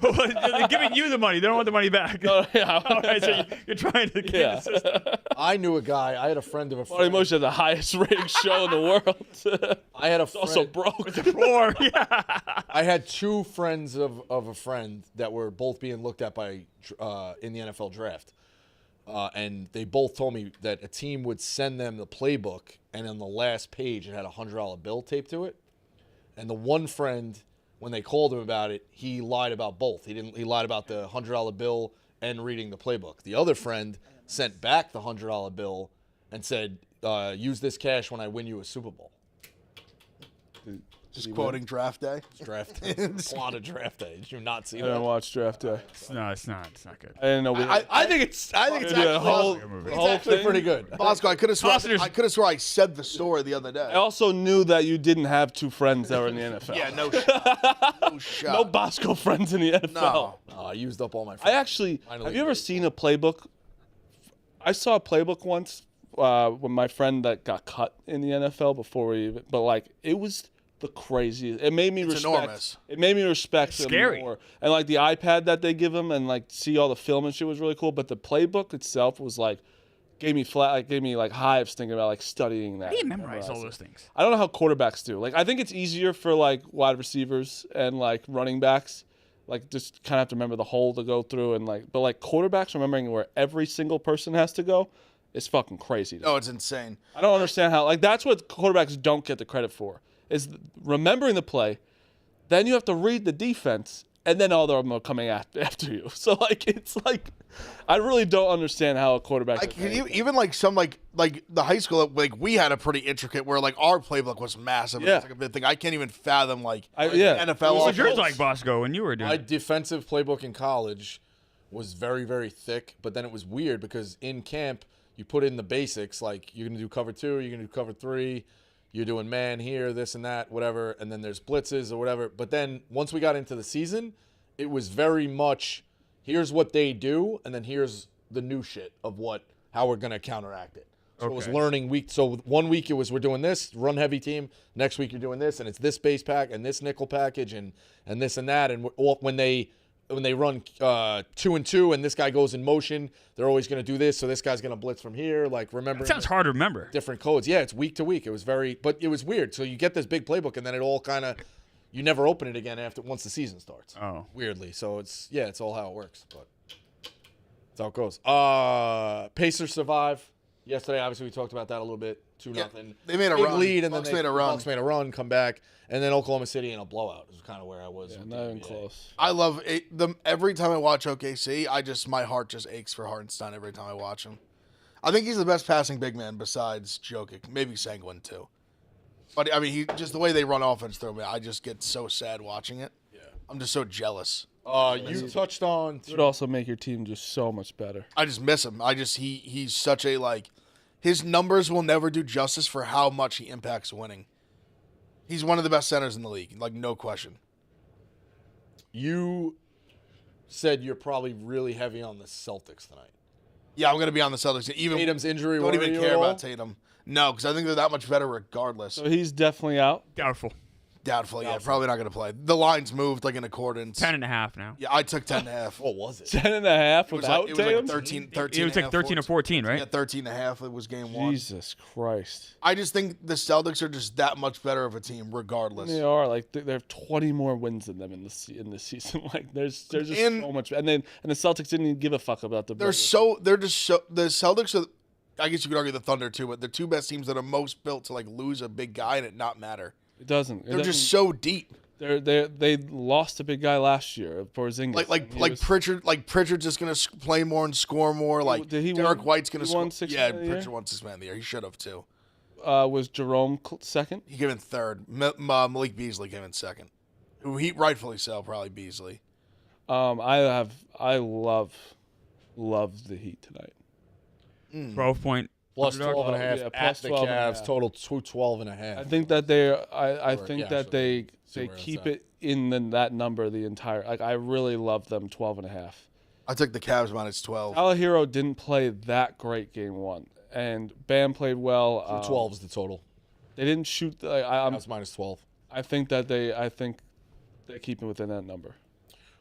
They're giving you the money. They don't want the money back. Oh, yeah. All right, so you're trying to get Yeah. the system. I knew a guy. I had a friend of a Funny friend. Motion, the highest rated show in the world. I had a friend. Also broke. Floor, yeah. I had two friends of a friend that were both being looked at by in the NFL draft. And they both told me that a team would send them the playbook, and on the last page it had a $100 bill taped to it. And the one friend, when they called him about it, he lied about both. He lied about the $100 bill and reading the playbook. The other friend sent back the $100 bill and said, "Use this cash when I win you a Super Bowl." Just quoting draft day. Draft plot of draft day. Did you not see I didn't that? watch Draft Day. No, it's not. It's not good. I didn't know. I think it's the actually whole, it's whole actually thing. Pretty good. Bosco, I could have Foster's- swore I said the story the other day. I also knew that you didn't have two friends that were in the NFL. Yeah, no shot. No shot. No Bosco friends in the NFL. No. I used up all my I friends. actually, Finally have you ever did. seen a playbook? I saw a playbook once when my friend that got cut in the NFL before we even, but like it was the craziest. It made me respect. enormous. It made me respect them scary. more. And like the iPad that they give him and like see all the film and shit was really cool. But the playbook itself was like gave me hives thinking about like studying that. How do you memorize all those things? I don't know how quarterbacks do. Like I think it's easier for like wide receivers and like running backs. Like just kind of have to remember the hole to go through and like, but like quarterbacks remembering where every single person has to go is fucking crazy. Oh, it's insane. I don't understand how. Like that's what quarterbacks don't get the credit for is remembering the play. Then you have to read the defense, and then all of them are coming after you. So like it's like I really don't understand how a quarterback. Like, even like some like the high school, like we had a pretty intricate where like our playbook was massive. Yeah. It was like a big thing. I can't even fathom like yeah. NFL. What was yours offense. like, Bosco, when you were doing My it? defensive playbook in college was very, very thick, but then it was weird because in camp you put in the basics, like you're gonna do cover 2, you're gonna do cover 3, you're doing man here, this and that, whatever, and then there's blitzes or whatever. But then once we got into the season, it was very much here's what they do, and then here's the new shit of how we're gonna counteract it. So it was Okay. learning week. So 1 week it was we're doing this run heavy team. Next week you're doing this, and it's this base pack and this nickel package and this and that. And when they run 2 and 2 and this guy goes in motion, they're always going to do this. So this guy's going to blitz from here. Like remember It sounds hard to remember. different codes. Yeah, it's week to week. It was but it was weird. So you get this big playbook and then it all kind of you never open it again once the season starts. Oh. Weirdly. So it's all how it works. But that's how it goes. Pacers survive. Yesterday, obviously, we talked about that a little bit. 2-0. They made a Big run. lead, and Bucks then made a run. Bucks made a run, come back, and then Oklahoma City in a blowout. Is kind of where I was. Yeah, with not the even NBA. close. I love it. Every time I watch OKC, my heart just aches for Hartenstein every time I watch him. I think he's the best passing big man besides Jokic, maybe Sanguin too. But I mean, he just the way they run offense through him, I just get so sad watching it. Yeah, I'm just so jealous. You touched on. It would also make your team just so much better. I just miss him. He's such a his numbers will never do justice for how much he impacts winning. He's one of the best centers in the league, no question. You said you're probably really heavy on the Celtics tonight. Yeah, I'm gonna be on the Celtics. Even Tatum's injury. don't even worry you care at all? about Tatum. No, because I think they're that much better regardless. So he's definitely out. Doubtful. Doubtful, yeah, probably not going to play. The line's moved in accordance. 10.5 now. Yeah, I took 10.5. What was it? 10.5 It was without it was Tatum. 13 It was like 13 13 or 14, right? Yeah, 13.5. It was game one. Jesus Christ. I just think the Celtics are just that much better of a team, regardless. They are like they have 20 more wins than them in this season. Like there's just so much, and the Celtics didn't even give a fuck about the. The Celtics are. I guess you could argue the Thunder too, but the two best teams that are most built to lose a big guy and it not matter. It doesn't. They're just so deep. They lost a big guy last year for Porzingis. Pritchard's just gonna play more and score more. Derek White's gonna score. Yeah, Pritchard won 6 Man of the Year. He should have too. Was Jerome second? He came in third. Malik Beasley came in second. Who he rightfully so, probably Beasley. I love the Heat tonight. 12-point. Plus 12 and a half yeah, at plus the 12 and a Cavs, half. total 12 and a half. I think that they somewhere keep inside. it in that number the entire. I really love them 12 and a half. I took the Cavs minus 12. Tyler didn't play that great game one, and Bam played well. 12 is the total. They didn't shoot. Cavs minus 12. I think they keep it within that number.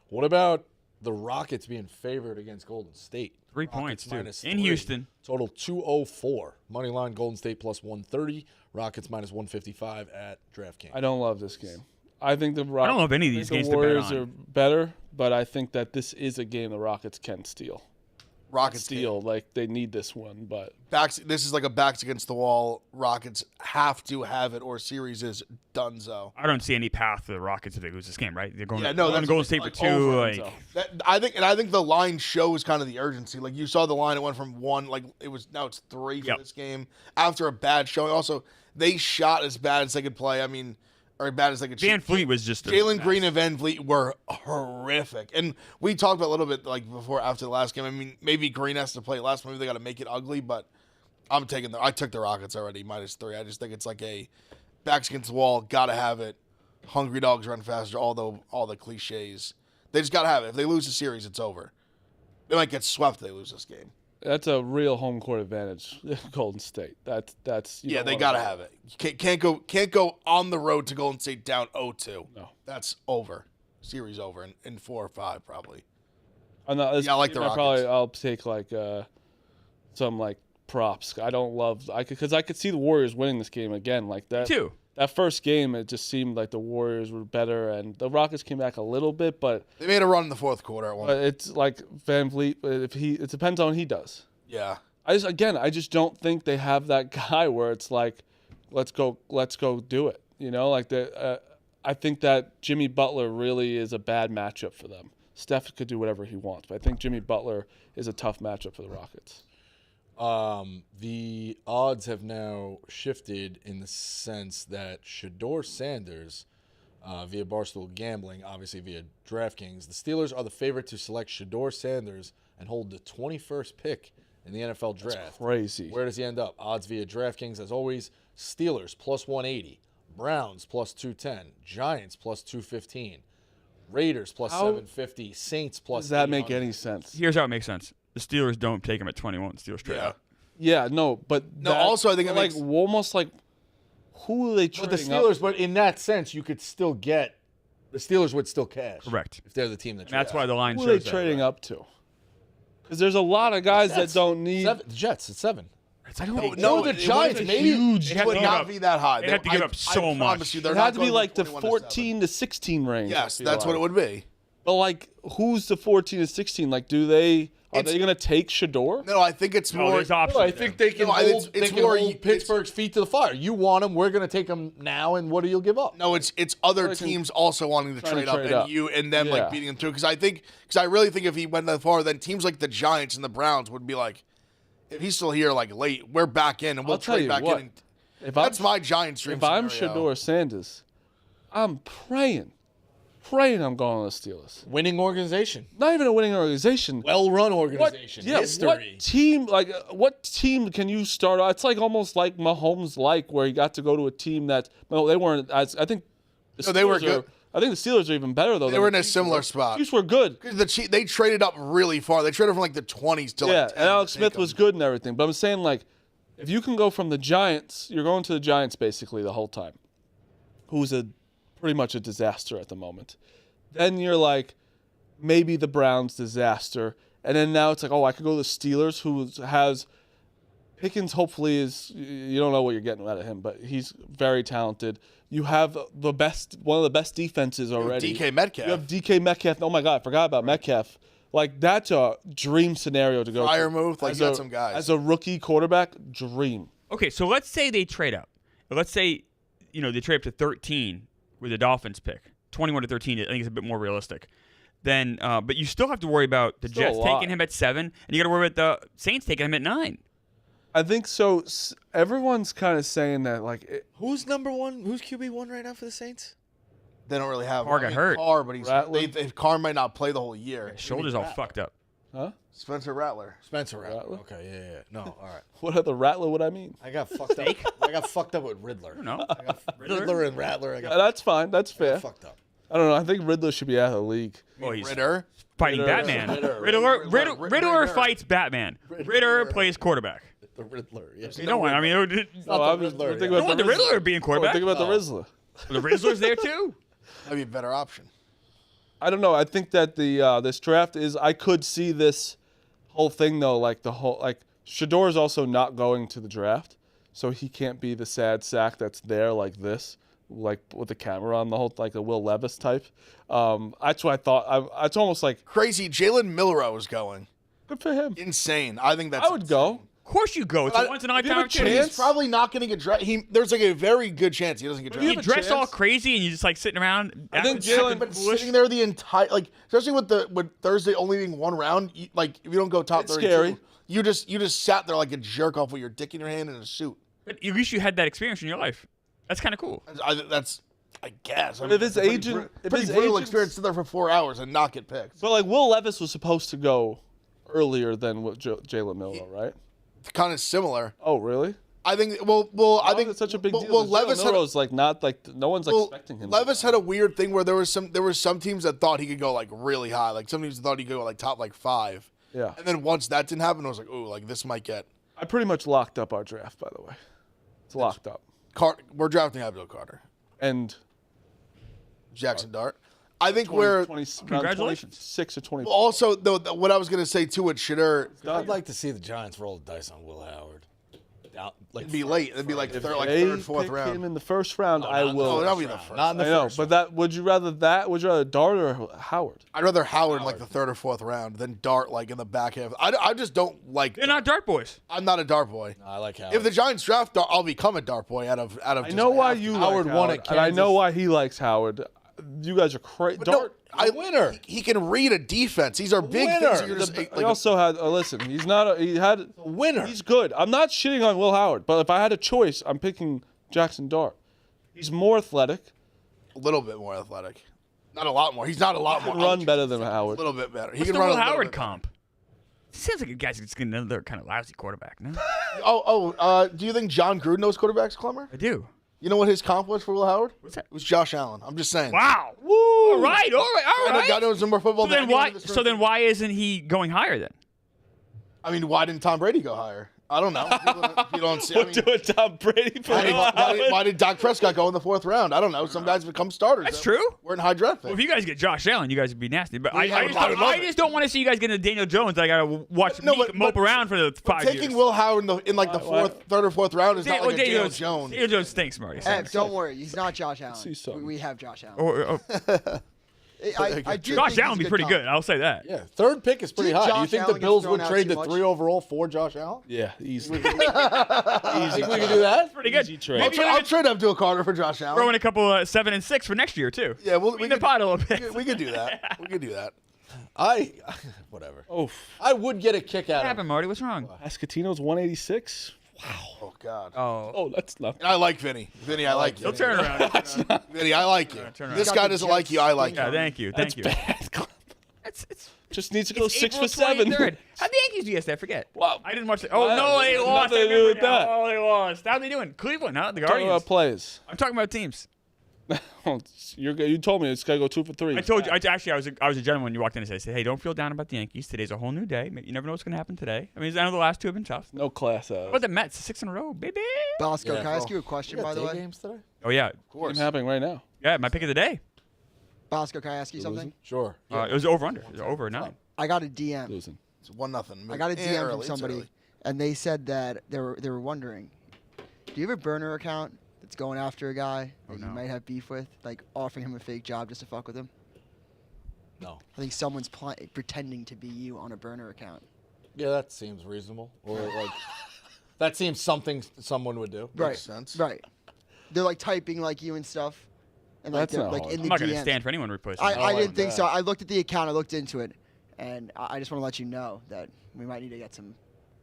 What about the Rockets being favored against Golden State? 3 points, too. minus In 3. Houston. Total 204. Money line Golden State plus 130. Rockets minus 155 at DraftKings. I don't love this game. I think the I don't love any of these games the to bet Warriors on. are better, but I think that this is a game the Rockets can steal. Rockets Steal, like they need this one, but This is like a backs against the wall. Rockets have to have it, or series is donezo. I don't see any path for the Rockets if they lose this game, right? They're going Yeah, to no, that's Golden State for 2. over, Like, so. I think the line shows kind of the urgency. Like you saw the line, it went from 1, now it's 3 for Yep. this game after a bad showing. Also, they shot as bad as they could play. I mean, or as bad as they could. Van shoot. Fleet was just Jalen Green and Van Vliet were horrific, and we talked about a little bit after the last game. I mean, maybe Green has to play last. Maybe they got to make it ugly, but I took the Rockets already minus 3. I just think it's like a backs against the wall, gotta have it. Hungry dogs run faster. All the cliches. They just gotta have it. If they lose the series, it's over. They might get swept if they lose this game. That's a real home court advantage, Golden State. That's Yeah, they gotta have it. You can't go on the road to Golden State down 0-2. No. That's over. Series over in 4 or 5 probably. I'm not, Yeah, I like the Rockets. I'll take some props. I don't love because I could see the Warriors winning this game again like that. too. That first game, it just seemed like the Warriors were better, and the Rockets came back a little bit, but They made a run in the fourth quarter at one. it's like Van Vliet. It depends on what he does. Yeah. I just don't think they have that guy where it's like, let's go do it. I think that Jimmy Butler really is a bad matchup for them. Steph could do whatever he wants, but I think Jimmy Butler is a tough matchup for the Rockets. The odds have now shifted in the sense that Shedeur Sanders, via Barstool Gambling, obviously via DraftKings, the Steelers are the favorite to select Shedeur Sanders and hold the 21st pick in the NFL draft. That's crazy. Where does he end up? Odds via DraftKings, as always, Steelers plus 180, Browns plus 210, Giants plus 215, Raiders plus 750, Saints plus Does that make 800. any sense? Here's how it makes sense. The Steelers don't take him at 21. Steelers straight Yeah. up. Yeah, no, but No, also I think it like makes- almost like who are they But trading the Steelers, but in that sense, you could still get the Steelers would still cash. Correct. If they're the team that And that's why the line Who are they shows that. trading up to? Because there's a lot of guys that don't need. The Jets at 7. I don't No, the it Giants, wasn't maybe. huge. They It have would to give not up- be that high. they have to give up so I promise much. You, they're It not had to be going like the 21 to 7. 14 to 16 range. Yes, I feel that's what it like. would be. But like, who's the 14 to 16? Like, are Are they going to take Shador? No, I think it's more. there's options. No, I think they can No, hold, it's they can more- hold Pittsburgh's feet to the fire. You want him, we're going to take him now, and what do you give up? No, it's other Like, teams also wanting to trying to trade up, trade and up. you and them Yeah. like beating him through. Because I really think if he went that far, then teams like the Giants and the Browns would be like, if he's still here like late, we're back in and we'll I'll tell trade you back what. in. And If that's I'm, my Giants dream if I'm scenario. Shador Sanders, I'm praying I'm going to the Steelers. Winning organization. Not even a winning organization. Well-run What, organization. yeah, History. what team can you start? It's like almost like Mahomes, where he got to go to a team that they weren't. I think the No, they were Steelers good. I think the Steelers are even better though. They than were the in a Chiefs similar were. spot. Chiefs were good. They traded up really far. They traded from like the 20s to Yeah, like 10 and Alex to Smith take was him. good and everything. But I'm saying, like, if you can go from the Giants, you're going to the Giants basically the whole time, who's pretty much a disaster at the moment. Then you're like, maybe the Browns disaster. And then now it's like, I could go to the Steelers, who has Pickens, hopefully you don't know what you're getting out of him, but he's very talented. You have one of the best defenses already. DK Metcalf. You have DK Metcalf. Oh my God, I forgot about Metcalf. Like, that's a dream scenario to go. Fire to. move, like, As you got a- some guys. As a rookie quarterback, dream. Okay, so let's say they trade up. Let's say, they trade up to 13 with the Dolphins pick. 21 to 13, I think is a bit more realistic. Then, but you still have to worry about the Still a Jets lot. taking him at 7, and you got to worry about the Saints taking him at 9. I think so. Everyone's kind of saying that, like, Who's number one? Who's QB1 right now for the Saints? They don't really have Carr got hurt. Carr, but Rattler. Carr might not play the whole year. His shoulder's all fucked up. huh? Spencer Rattler. Spencer Rattler. Rattler? Okay, yeah. No, all right. What other Rattler would I mean? I got fucked up. I got fucked up with Riddler. No, Riddler and Rattler. I got That's fine. That's fair. fucked up. I don't know. I think Riddler should be out of the league. well, he's Ritter. fighting Ritter. Batman. Riddler. Riddler fights Batman. Ritter plays quarterback. The Riddler. Yes. You know what? I mean, Not I the was Riddler, thinking yeah. about the Riddler being quarterback. Think about the Riddler. The Riddler's there too. That'd be a better option. I don't know. I think that the this draft is. I could see this whole thing though, like Shador's also not going to the draft, so he can't be the sad sack that's there like this, like with the camera on the whole, like a Will Levis type. That's what I thought. It's almost like Crazy. Jalen Milrow is going. good for him. Insane. I think that's. I would go. Of course you go. It's a once in a if you have a lifetime opportunity. chance- He's probably not going to get drafted. There's like a very good chance he doesn't get you You drafted. have a dress all chance. crazy and you just like sitting around. I think acting Jalen- stupid But and foolish. sitting there the entire especially with Thursday only being one round, if you don't go top It's 32, scary. you just sat there like a jerk off with your dick in your hand in a suit. But at least you had that experience in your life. That's kind of cool. I guess. But if his pretty agent- if pretty his brutal agent's- experience, sit there for 4 hours and not get picked. But like Will Levis was supposed to go earlier than what Jalen Milrow, right? Kind of similar. Oh, really? I think. I think it's such a big deal. Well, 'Cause Levis Jalen had. Milrow's like not like no one's expecting him. to Levis go had high. a weird thing where there were some teams that thought he could go like really high. Like some teams thought he could go like top like 5. Yeah. And then once that didn't happen, I was like, ooh, like this might get. I pretty much locked up our draft, by the way. It's locked up. We're drafting Abdul Carter, And Jackson Dart. I think 20, we're 20, Congratulations. 6 or 20. also though. What I was gonna say too with Shador, I'd like to see the Giants roll the dice on Will Howard. it'd be late. It'd be like If third, they third, fourth pick round. him in the first round, I not in the will. No, that'll be the first. Not in the I know, first. but that would you rather Dart or Howard? I'd rather Howard in like the third or fourth round than Dart like in the back half. I just don't like. They're not dart boys. I'm not a Dart boy. I like Howard. If the Giants draft Dart, I'll become a Dart boy out of. I just know why have to. you Howard like won Howard, at and I know Kansas. why he likes Howard. You guys are crazy. But Dart. winner. He can read a defense. These are big winner. things. that You're just, He like, also had. Listen, he's not. He had. winner. He's good. I'm not shitting on Will Howard, but if I had a choice, I'm picking Jackson Dart. He's more athletic, a little bit more athletic. Not a lot more. He's not a lot more. can run better than A Howard. little bit better. He What's can the run Will a little Howard bit better. comp? Seems like a guy's just getting another kind of lousy quarterback. No, Do you think John Gruden knows quarterbacks, Clemmer? I do. You know what his comp was for Will Howard? What's that? It was Josh Allen. I'm just saying. Wow. Woo. All right. God knows more football So than then anyone why? in this So room. then why isn't he going higher then? I mean, why didn't Tom Brady go higher? I don't know. You don't see. I We're mean, doing Tom Brady for Will Howard. why did Dak Prescott go in the fourth round? I don't know. Some guys become starters. That's that true. weren't high draft Well, picks. if you guys get Josh Allen, you guys would be nasty. But I I would love it. just don't want to see you guys get into Daniel Jones. I gotta watch No, me mope around for the 5 years. Taking Will Howard in like the third or fourth round is not like a Daniel Daniel Jones. Daniel Jones stinks, Marty. Ev, don't worry. He's not Josh Allen. see something. We have Josh Allen. Or- I do Josh think Allen would he's be a pretty comp. good. I'll say that. Yeah, third pick is pretty Do you high. think You Josh think Allen the gets Bills thrown would out trade too the much? 3 overall for Josh Allen? Yeah, easy. Think we could do that? Pretty good. Easy trade. I'll trade Abdul Carter for Josh Allen. Throw in a couple 7 and 6 for next year too. Yeah, we Clean the pot a little bit. we could do that. We could do that. Whatever. Oh, I would get a kick out What of happened, Marty? What's wrong? Pascatino's 186. Oh God. Oh. Oh, that's not. And I like Vinny. Vinny, I like you. He'll turn around. Vinny, I like you. turn around. This Got guy the doesn't Jets. like you. I like Yeah, you. thank you. Thank you. Bad. It's Just needs to go it's 6 April for 7. 23rd. How'd the Yankees do yesterday? I forget. Wow. I didn't watch it. Oh, Wow. no, they Nothing lost. to I do remember with that. now. Oh, they lost. How are they doing? Cleveland, huh? The Talking Guardians. about players. I'm talking about teams. You told me it's got to go 2 for 3. I told you. I was a gentleman when you walked in and said, "Hey, don't feel down about the Yankees. Today's a whole new day. You never know what's going to happen today." I mean, I know the last 2 have been tough. No class What out. about the Mets? 6 in a row, baby. Bosco, Yeah, can I ask bro. you a question, We by got the day way? games today? Oh yeah, What's happening right now? yeah. My pick of the day. Bosco, can I ask you something? Sure. It was over under. It was over 9. I got a DM. Losing. It's 1-0. I got a DM early, from it's somebody, early. and they said that they were wondering, do you have a burner account that's going after a guy that you no. might have beef with, like offering him a fake job just to fuck with him? No. I think someone's pretending to be you on a burner account. Yeah, that seems reasonable. Or like, that seems something someone would do. Right. sense. Right. They're like typing like you and stuff, and like That's they're not like hard. in I'm the not going to DMs. stand for anyone replacing. I me. didn't think that. so. I looked at the account. I looked into it, and I just want to let you know that we might need to get some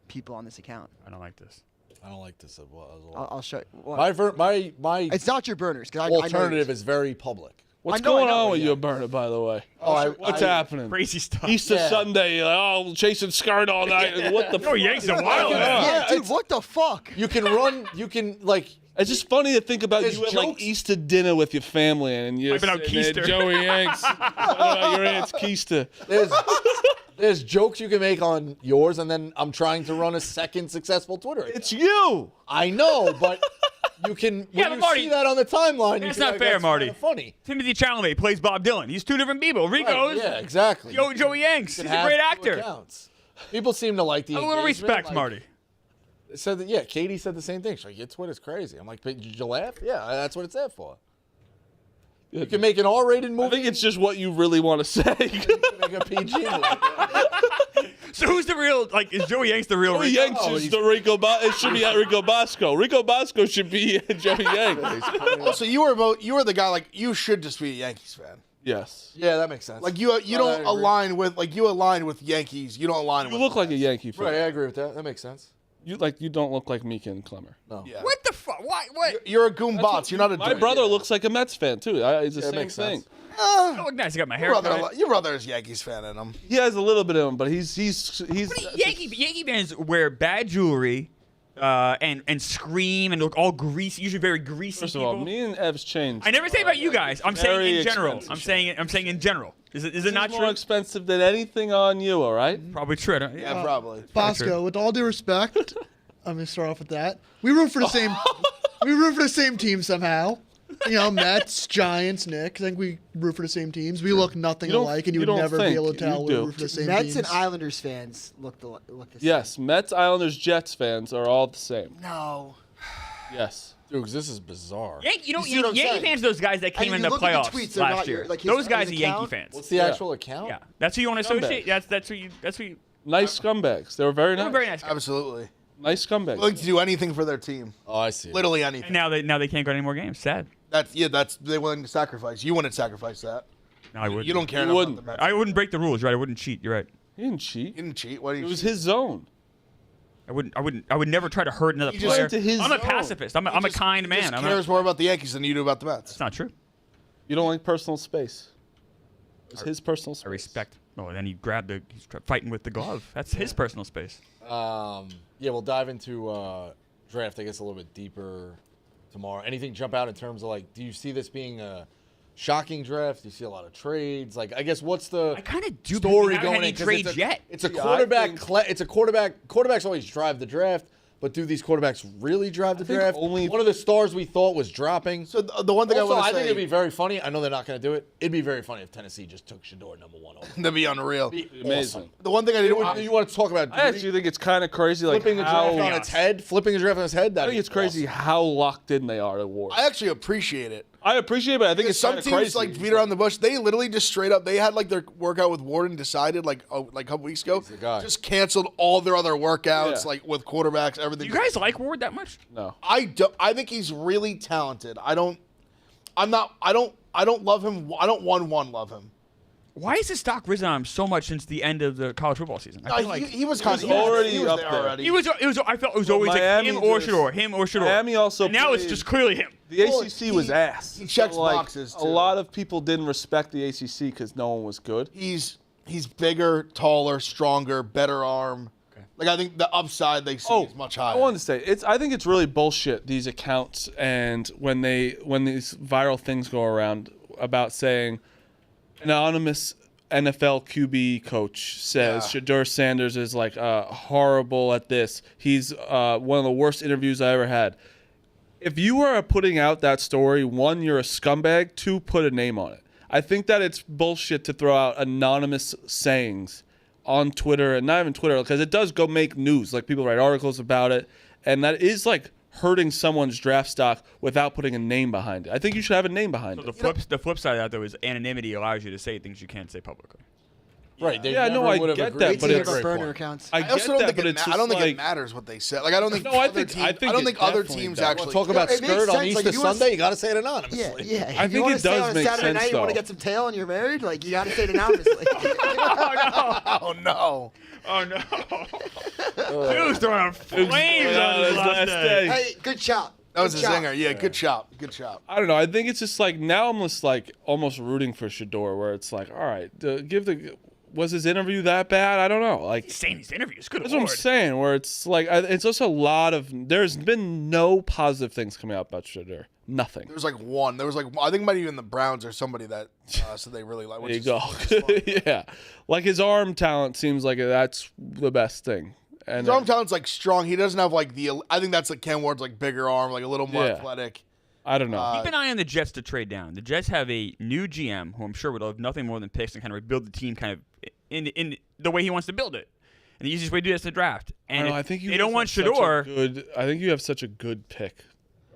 people on this account. I don't like this. I don't like this as well. I'll show you. What? My It's not your burners, because I know alternative yours. is very public. What's I know, going on with yeah. your burner, by the way? What's I- happening? Crazy stuff. Easter Yeah. Sunday, like, oh, chasing skirt all night. What the? No, Yankees are wild. Yeah. man. Yeah, dude, it's- what the fuck? You can run. You can like. It's just funny to think about There's you at like jokes. Easter dinner with your family and you're Wiping out sitting there, Keister. Joey Yanks, talking about your aunt's Keister. There's jokes you can make on yours, and then I'm trying to run a second successful Twitter account. It's you. I know, but you can. Yeah, When but you Marty, see that on the timeline, you that's can not be fair, like, Marty. That's kinda funny. Timothy Chalamet plays Bob Dylan. He's 2 different people. Rico's Yeah, exactly. Joey Yanks. You He's can a have great 2 actor. accounts. People seem to like the A little engagement, respect, like, Marty. Said that, yeah, Katie said the same thing. She's like, your Twitter's crazy. I'm like, but did you laugh? Yeah, that's what it's there for. You can make an R-rated I movie. think it's just what you really want to say. You can make a PG movie. So who's the real? Like, is Joey Yanks the real? Joey Rico? Yanks is the Rico. It should be at Rico Bosco. Rico Bosco should be Joey Yanks. Also, you were the guy like you should just be a Yankees fan. Yes. Yeah, that makes sense. Like you I don't agree. align with you align with Yankees. You don't align You with. look like a Yankee fan. Right, I agree with that. That makes sense. You don't look like Meek and Clemmer. No. Yeah. What the fuck? What? You're a goombots. You're not a. My brother looks like a Mets fan too. It's the Yeah, it same makes thing. sense. I look nice. I got my hair. Your brother is Yankees fan in him. He has a little bit of him, but he's Yankee fans wear bad jewelry, and scream and look all greasy. Usually very greasy. First of people. all, me and Ev's changed. I never say about you guys. I'm saying Very in general. expensive. I'm saying in general. Is it This not more true? expensive than anything on you, all right? Probably true. I don't- Yeah, probably. Bosco, with all due respect, I'm gonna start off with that. We root for the same. We root for the same team somehow. You know, Mets, Giants, Knicks. I think we root for the same teams. We look nothing You don't- alike, and you you would don't never be think. able to tell You we do. root for the same Mets teams. and Islanders fans look the same. Yes, Mets, Islanders, Jets fans are all the same. No. Yes. Dude, 'cause this is bizarre. You see what I'm Yankee saying? fans, those guys that came And in you the look at the playoffs tweets, they're last not year. your- like Those guys are his Yankee account. fans. What's the actual account? Yeah, that's who you want to associate. Scumbags. That's who you. That's who you. Nice scumbags. They were very They're nice. very nice guys. Absolutely. Nice scumbags. Willing to do anything for their team. Oh, I see. Literally And anything. now they can't go to any more games. Sad. That's they're willing to sacrifice. You wouldn't sacrifice that. No, I wouldn't. You don't care You enough wouldn't. about the Mets. I wouldn't break the rules, right? I wouldn't cheat. You're right. He didn't cheat. You didn't cheat. What do you? It was cheat? his zone. I would never try to hurt another You just player. went to his I'm a zone. pacifist. I'm a kind He man. just I'm cares more about the Yankees than you do about the Mets. That's not true. You don't like personal space. It's his personal space. I respect. Oh, and then he grabbed he's fighting with the glove. That's his personal space. Yeah, we'll dive into draft, I guess, a little bit deeper tomorrow. Anything jump out in terms of, like, do you see this being a shocking draft? Do you see a lot of trades? Like, I guess, what's the I kind of do. story we haven't going had any in? 'Cause trades yet. It's a Yeah, I quarterback. think- It's a quarterback. Quarterbacks always drive the draft, but do these quarterbacks really drive the think draft? only- One of the stars we thought was dropping. So the one thing Also, I want I to think say, it'd be very funny. I know they're not going to do it. It'd be very funny if Tennessee just took Shador #1 over. that'd be unreal. Amazing. The one thing I didn't want You want to talk about I actually think it's kind of crazy, like flipping the how draft on its head? Flipping the draft on its head? I think it's crazy how locked in they are to war. I actually appreciate it. I appreciate it, but I think it's some kinda teams crazy. like beat around the bush. They literally just straight up. They had like their workout with Warden decided like a couple weeks ago. the guy. Just canceled all their other workouts Yeah. like with quarterbacks, Do everything. you guys like Ward that much? No. I think he's really talented. I don't love him. I don't love him. Why has his stock risen on him so much since the end of the college football season? I feel like he was kind of already up there. already. it was. I felt it was Well, always like Miami him or just- Shador, him or Shador. Miami also And now it's played- just clearly him. The ACC was ass. he checks So, like, boxes, A too. lot of people didn't respect the ACC because no one was good. He's bigger, taller, stronger, better arm. Like I think the upside they see is much higher. I want to say I think it's really bullshit, these accounts, and when these viral things go around about saying anonymous NFL QB coach says Shador Sanders is like horrible at this. He's one of the worst interviews I ever had. If you are putting out that story, one, you're a scumbag. Two, put a name on it. I think that it's bullshit to throw out anonymous sayings on Twitter, and not even Twitter, because it does go make news. Like, people write articles about it, and that is like hurting someone's draft stock without putting a name behind it. I think you should have a name behind it. The flip side of that, though, is anonymity allows you to say things you can't say publicly. Right. They Yeah, no, never I would have get agreed. that, Wait but till you it's have Great burner point. accounts. I I also get don't that, think but it it's I don't just think like, it matters what they say. Like I don't think No, I other think- teams, I think don't it think other definitely teams does. actually Talk about it makes skirt on sense, like, Easter if you wanna- Sunday. You got to say it Yeah, anonymously. yeah. I If think you wanna it say does on a make Saturday sense, night, you want though. to get some tail and you're married, like you got to say it anonymously. Oh no. Oh no! Dude's throwing out flames on his last day. Hey, good shot. That was a Good shot. zinger. Yeah, good shot. Good shot. I don't know. I think it's just like now I'm just like almost rooting for Shador, where it's like, all right, was his interview that bad? I don't know. Like, He's saying these interviews. Good that's what I'm lord. saying. Where it's like, it's just a lot of. There's been no positive things coming out about Shador. Nothing. There was like one. There was like I think it might have been the Browns or somebody that so they really like. There you go. Yeah, like his arm talent seems like that's the best thing. And His arm talent's like strong. He doesn't have like I think that's like Cam Ward's like bigger arm, like a little more Yeah. athletic. I don't know. Keep an eye on the Jets to trade down. The Jets have a new GM who I'm sure would love nothing more than picks and kind of rebuild the team kind of in the way he wants to build it. And the easiest way to do that is to draft. I And don't know, if I think you they don't guys want have such a Shador. good. I think you have such a good pick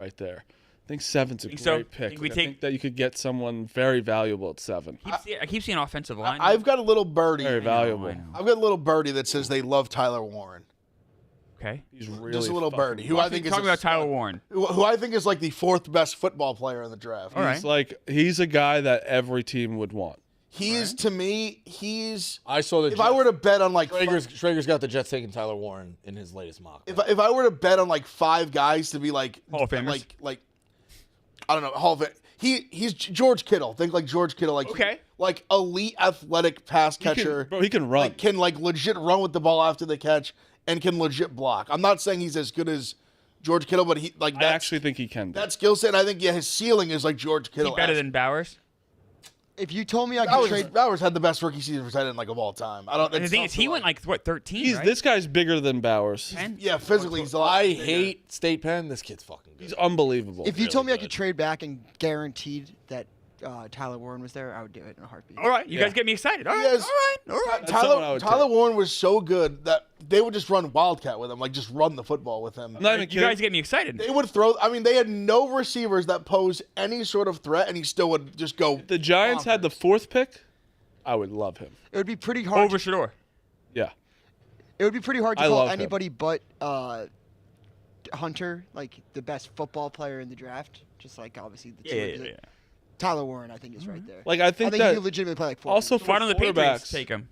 right there. I think 7's a Think great so? pick. Think we I take- think that you could get someone very valuable at 7. I keep seeing offensive line. I've got a little birdie. Very valuable. I know. I've got a little birdie that says they love Tyler Warren. Okay. He's really Just a little fucking birdie, who I think is Talking a about Tyler stud. Warren. Who I think is like the 4th best football player in the draft. All right. He's like he's a guy that every team would want. He's to me. He's I saw the if I were to bet on like Schrager's got the Jets taking Tyler Warren in his latest mock. if I were to bet on like 5 guys to be like Hall of Famers? like I don't know Hall of Fame. He's George Kittle. Think like George Kittle. Like Okay. like elite athletic pass catcher. Bro, he can run. Like can like legit run with the ball after the catch and can legit block. I'm not saying he's as good as George Kittle, but he like I that's, actually think he can. that skill set. I think his ceiling is like George Is Kittle. he better than Bowers? If you told me I could trade, Bowers had the best rookie season for tight end like of all time. I don't. And the it's thing tough is, he to, went like what 13. He's right? this guy's bigger than Bowers. 10? yeah, physically he's a lot. I bigger. hate State Penn. This kid's fucking good. He's unbelievable. if you really told me I good. could trade back and guaranteed that Tyler Warren was there, I would do it in a heartbeat. All right, you Yeah. guys get me excited. All right, Yes. all right. That's someone I would Tyler take. Warren was so good that they would just run Wildcat with him, like just run the football with him. I'm not even You kidding. guys get me excited. They would throw. I mean, they had no receivers that posed any sort of threat, and he still would just go. The Giants had the 4th pick. I would love him. It would be pretty hard. Over Shador. Yeah. It would be pretty hard to I call love him. anybody but Hunter like the best football player in the draft. Just like obviously the two. Yeah. Tyler Warren, I think, is right there. Like I think he that could legitimately play like 4. also for Why don't the Patriots quarterbacks. take him?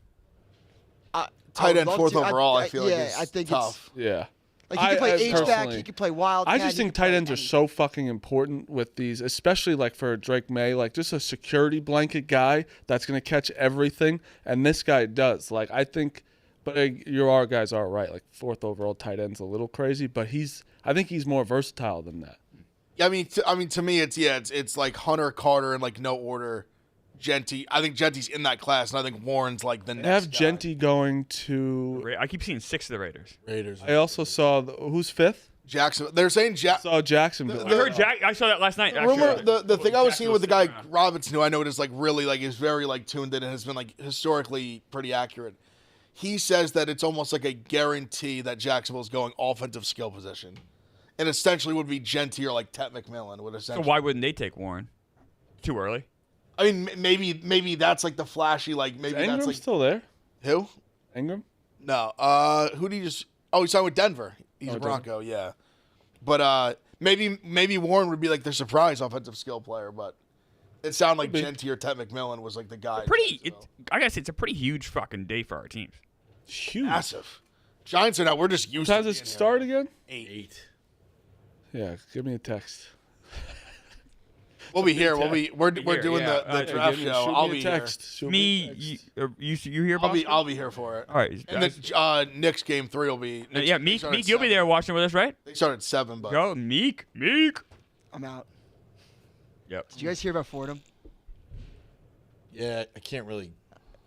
Tight end 4th overall, I feel like yeah, is I think tough. Yeah. Like he could play H-back, personally- he could play wild. I just think tight ends are so fucking important with these, especially like for Drake May, like just a security blanket guy that's going to catch everything. And this guy does. Like, I think, but your guys are right. Like 4th overall tight end's a little crazy, but I think he's more versatile than that. I mean, to me, it's like Hunter, Carter, and like no order. Genty. I think Genty's in that class, and I think Warren's like the They next have guy. Genty going to. I keep seeing 6 of the Raiders. Raiders. I also saw who's 5th. Jackson. They're saying Saw Jacksonville. I heard Jack. I saw that last night. Rumor actually. the thing I was seeing with the guy Jacksonville's Robinson, who I know is like really like is very like tuned in and has been like historically pretty accurate. He says that it's almost like a guarantee that Jacksonville's going offensive skill position, and essentially would be Genty or like Tet McMillan would So essentially. why wouldn't they take Warren? too early. I mean, maybe that's like the flashy, like maybe Is that's Ingram like still there? who? Ingram? No. Who did he just? Oh, he signed with Denver. He's a Bronco, yeah. But maybe Warren would be like their surprise offensive skill player, but it sounded like Genty or Ted McMillan was like the guy. I guess it's a pretty huge fucking day for our teams. Huge. Massive. Giants are now. We're just used. What time to does it being start here. again? 8. Yeah, give me a text. We'll be here. We're here, doing yeah. the draft Shoot show. me I'll a be text. Shoot Me, me you here, here. Boston? I'll be here for it. All right. And the Knicks game 3 will be. Yeah, Meek, you'll be there watching with us, right? They start at 7, but Go, Meek. I'm out. Yep. Did you guys hear about Fordham? Yeah, I can't really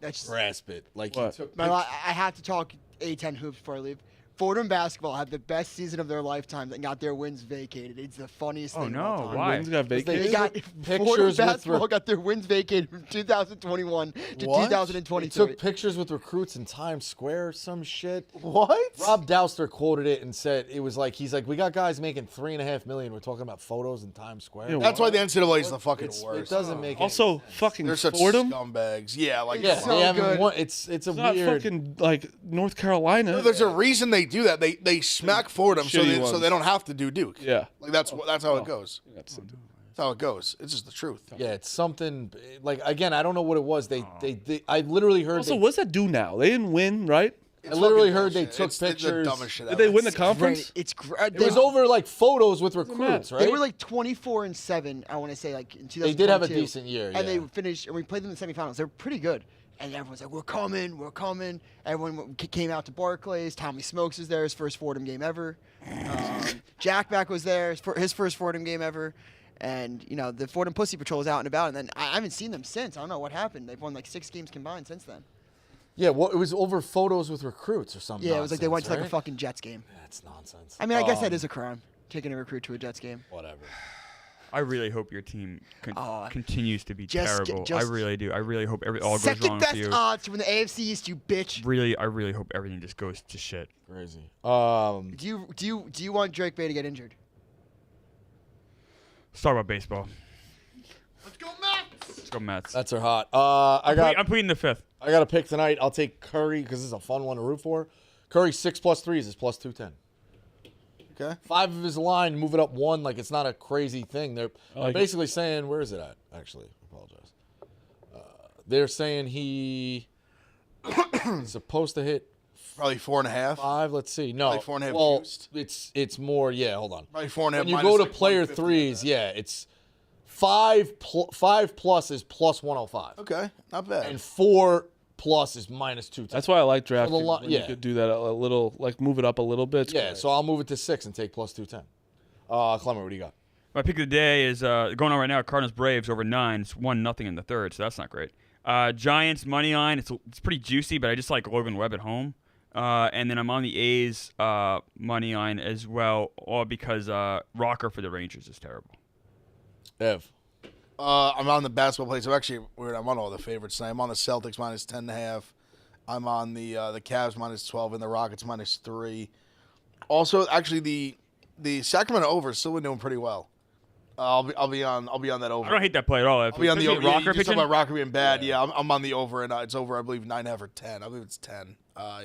That's just, grasp it. Like What? he took I have to talk A10 hoops before I leave. Fordham basketball had the best season of their lifetime and got their wins vacated. It's the funniest thing of all no, time. why? Wins got vacated. They got Fordham pictures basketball with got their wins vacated from 2021 to What? He 2023. took pictures with recruits in Times Square or some shit. what? Rob Dowster quoted it and said it was like he's like, we got guys making $3.5 million. We're talking about photos in Times Square. Yeah, That's why the NCAA is the fucking It worst. doesn't make Also, any sense. fucking They're such Fordham. scumbags. Yeah, like Yeah, so they haven't good. won. It's a It's not weird. fucking like North Carolina. No, there's a reason they do that. They smack Fordham so Shitty they ones. don't have to do Duke. Yeah. Like that's how it goes. That's That's how it goes. It's just the truth. Yeah, it's something like again. I don't know what it was. They I literally heard. Also, they, what's that do now? They didn't win, right? I literally fucking heard they bullshit. took It's the pictures. dumbest shit Did they ever. win the Great. conference? It's great. It was over like photos with recruits, right? They were like 24-7. I want to say like in 2022. They did have a decent year, and they yeah. finished. And we played them in the semifinals. They're pretty good. And everyone's like, "We're coming, we're coming." Everyone came out to Barclays. Tommy Smokes was there, his first Fordham game ever. Jack Back was there, his first Fordham game ever. And the Fordham Pussy Patrol is out and about. And then I haven't seen them since. I don't know what happened. They've won like 6 games combined since then. Yeah, well, it was over photos with recruits or something. Yeah, it was like they went to like a right? fucking Jets game. That's nonsense. I mean, I guess that is a crime, taking a recruit to a Jets game. Whatever. I really hope your team continues to be just- terrible. just- I really do. I really hope all goes Second wrong best for you. odds to win the AFC East, you bitch. I really hope everything just goes to shit. Crazy. Do you want Drake Bay to get injured? Let's talk about baseball. Let's go Mets. Let's go Mets. That's her hot. I'm pleading the 5th. I got a pick tonight. I'll take Curry because this is a fun one to root for. Curry 6 + 3 is plus 210. Okay. 5 of his line, move it up 1. Like it's not a crazy thing. They're like basically saying, where is it at? Actually, I apologize. They're saying he is supposed to hit Probably 4.5. 5. Let's see. No, Like 4.5 well, juiced. it's more. Yeah, hold on. Probably 4.5. When you minus go to like player 150 threes, or that. yeah, it's 5 plus is plus 105, Okay, not bad. and 4 plus is minus 210. That's why I like drafting. So the li- when yeah. You could do that a little, like move it up a little bit. It's Yeah, great. so I'll move it to 6 and take plus 210. Clemmer, what do you got? My pick of the day is going on right now. Cardinals Braves over 9. It's 1-0 in the third, so that's not great. Giants money line. It's pretty juicy, but I just like Logan Webb at home. And then I'm on the A's money line as well, all because Rocker for the Rangers is terrible. Ev. I'm on the basketball plays. I'm actually weird. I'm on all the favorites tonight. I'm on the Celtics minus 10.5. I'm on the Cavs minus 12 and the Rockets minus 3. Also, actually, the Sacramento over is still doing pretty well. I'll be on that over. I don't hate that play at all. I'll be on the over. Rocker You just pitching. talking about Rocker being bad. Yeah, I'm on the over, and it's over. I believe 9.5 or 10. I believe it's 10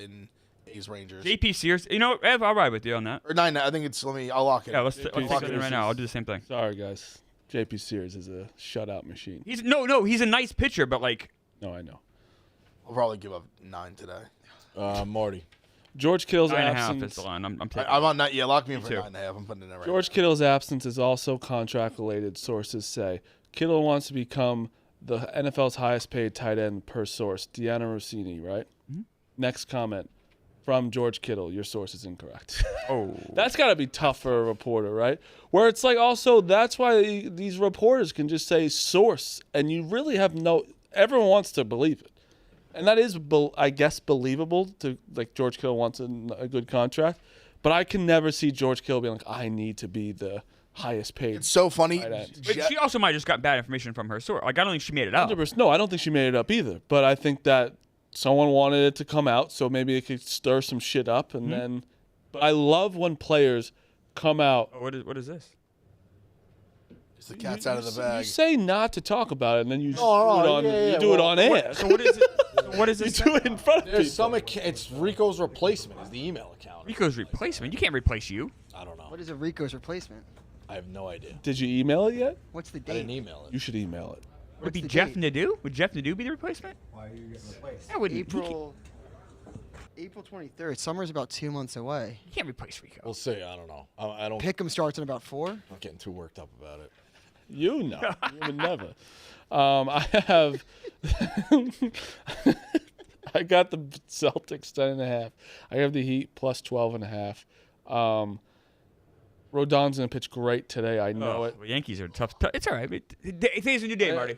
in A's Rangers JP Sears. Ev, I'll ride with you on that. or 9. I think it's. I'll lock it. Yeah, let's JP take Sears it right now. I'll do the same thing. Sorry, guys. JP Sears is a shutout machine. He's he's a nice pitcher, but like No, I know. I'll probably give up 9 today. Marty. George Kittle's 9.5 absence. is the line. I'm taking. I'm on that. Yeah, lock me in for too. 9.5. I'm putting it in right. George Kittle's absence is also contract related, sources say. Kittle wants to become the NFL's highest paid tight end per source. Deanna Rossini, right? Mm-hmm. Next comment from George Kittle. Your source is incorrect. Oh, That's got to be tough for a reporter, right? Where it's like also that's why these reporters can just say source and you really have everyone wants to believe it. And that is, I guess, believable to like George Kittle wants a good contract. But I can never see George Kittle being like, I need to be the highest paid. It's so funny. tight end. but she also might have just got bad information from her source. Like I don't think she made it up. 100%. No, I don't think she made it up either. But I think that someone wanted it to come out, so maybe it could stir some shit up. And then, but I love when players come out. Oh, what is this? The cat's out of the bag. You say not to talk about it, and then you just No, do it on. yeah, you do it on air. So what is it? What is You it? do it in front of people. There's some. It's Rico's replacement. Is the email account? Rico's replacement. You can't replace you. I don't know. What is a Rico's replacement? I have no idea. Did you email it yet? What's the I date? didn't email it. You should email it. Would it be the Jeff date? Nadeau? Would Jeff Nadeau be the replacement? Why are you getting replaced? That wouldn't. April 23rd. Summer's about 2 months away. You can't replace Rico. We'll see. I don't know. I don't. Pick'em starts in about 4. I'm not getting too worked up about it. You know. You would never. I have. I got the Celtics 10.5. I have the Heat plus 12.5. Rodon's gonna pitch great today. I know it. Well, Yankees are tough. It's all right. Today's a new day, Marty.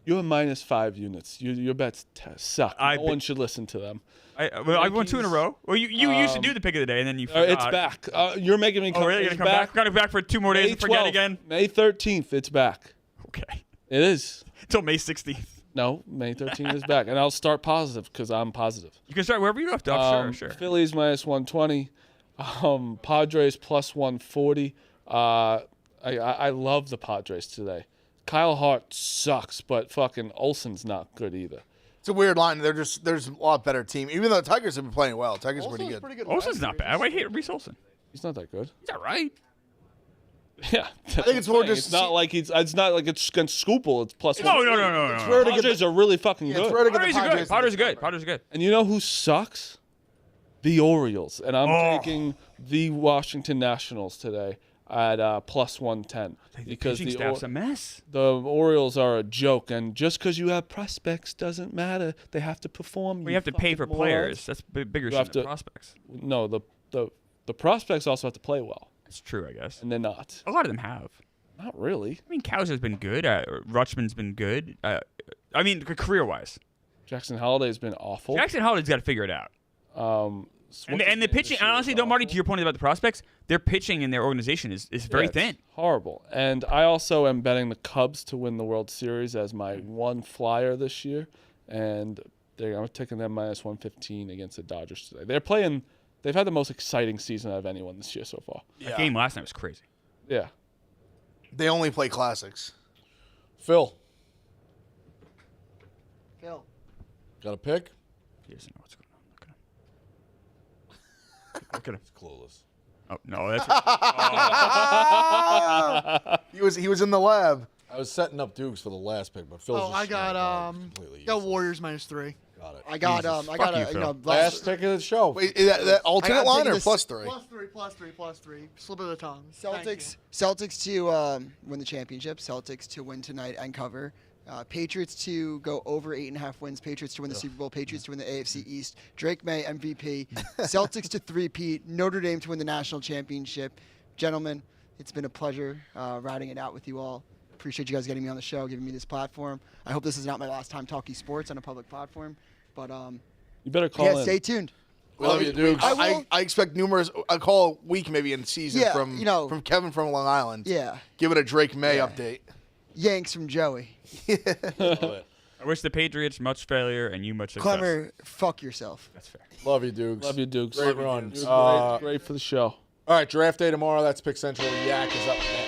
You have -5 units. Your bets suck. I No one should listen to them. I won 2 in a row. Well, you used to do the pick of the day, and then you forgot. It's back. You're making me come. Oh, really? It's Gonna come back? Got it back for 2 more days May and forget 12th, again? May 13th. It's back. Okay. It is. Until May 16th. No, May 13th is back, and I'll start positive because I'm positive. You can start wherever you left off. Sure. Phillies -120. Padres plus 140. I love the Padres today. Kyle Hart sucks, but fucking Olsen's not good either. It's a weird line. There's a lot better team. Even though the Tigers have been playing well. Tigers are pretty good. Olsen's not bad. I hate Reese Olsen. He's not that good. He's all right. Yeah, I think it's more just. It's not like it's not like it's against Scoopel. It's plus. No. It's rare to get Padres the, are really fucking it's good. rare to get the Padres are good. Padres. Padres are good. And you know who sucks? The Orioles. And I'm taking the Washington Nationals today at plus 110 because pitching staff's a mess. the Orioles are a joke. And just because you have prospects doesn't matter. They have to perform. We have to pay for fucking players. That's bigger have than to- prospects. morons. No, the prospects also have to play well, That's true, I guess. and they're not. A lot of them have. Not really. I mean, Kowser's been good. Rutschman's been good. I mean, career-wise. Jackson Holliday's been awful. Jackson Holliday's got to figure it out. And the pitching, and honestly, though, Marty, to your point about the prospects, their pitching in their organization is very thin. It's horrible. And I also am betting the Cubs to win the World Series as my one flyer this year. And I'm taking them -115 against the Dodgers today. They've had the most exciting season out of anyone this year so far. That game last night was crazy. Yeah. They only play classics. Phil, Phil. got a pick? He doesn't know what's going on. Look at him. It's clueless. Oh, no, that's He was in the lab. I was setting up Dukes for the last pick, but Phil's Oh, just I got completely got useless. Warriors -3. Got it. I got Jesus, I fuck got you, a Phil. Last pick of the show. Wait, is that alternate I'm line taking or this- +3? +3. Slip of the tongue. Thank you. Celtics to win the championship. Celtics to win tonight and cover. Patriots to go over 8.5 wins. Patriots to win the Super Bowl. Patriots to win the AFC East. Drake May MVP. Celtics to three-peat. Notre Dame to win the national championship. Gentlemen, it's been a pleasure riding it out with you all. Appreciate you guys getting me on the show, giving me this platform. I hope this is not my last time talking sports on a public platform. But You better call yeah, in. stay tuned. We love you, Dukes. I will- I expect numerous a call a week maybe in season Yeah, from from Kevin from Long Island. Yeah. Give it a Drake May Yeah. update. Yanks from Joey. Love it. I wish the Patriots much failure and you much success. Clemmer, fuck yourself. That's fair. Love you, Dukes. Love you, Dukes. Great run. You're great for the show. All right, draft day tomorrow. That's Pick Central. The Yak is up next.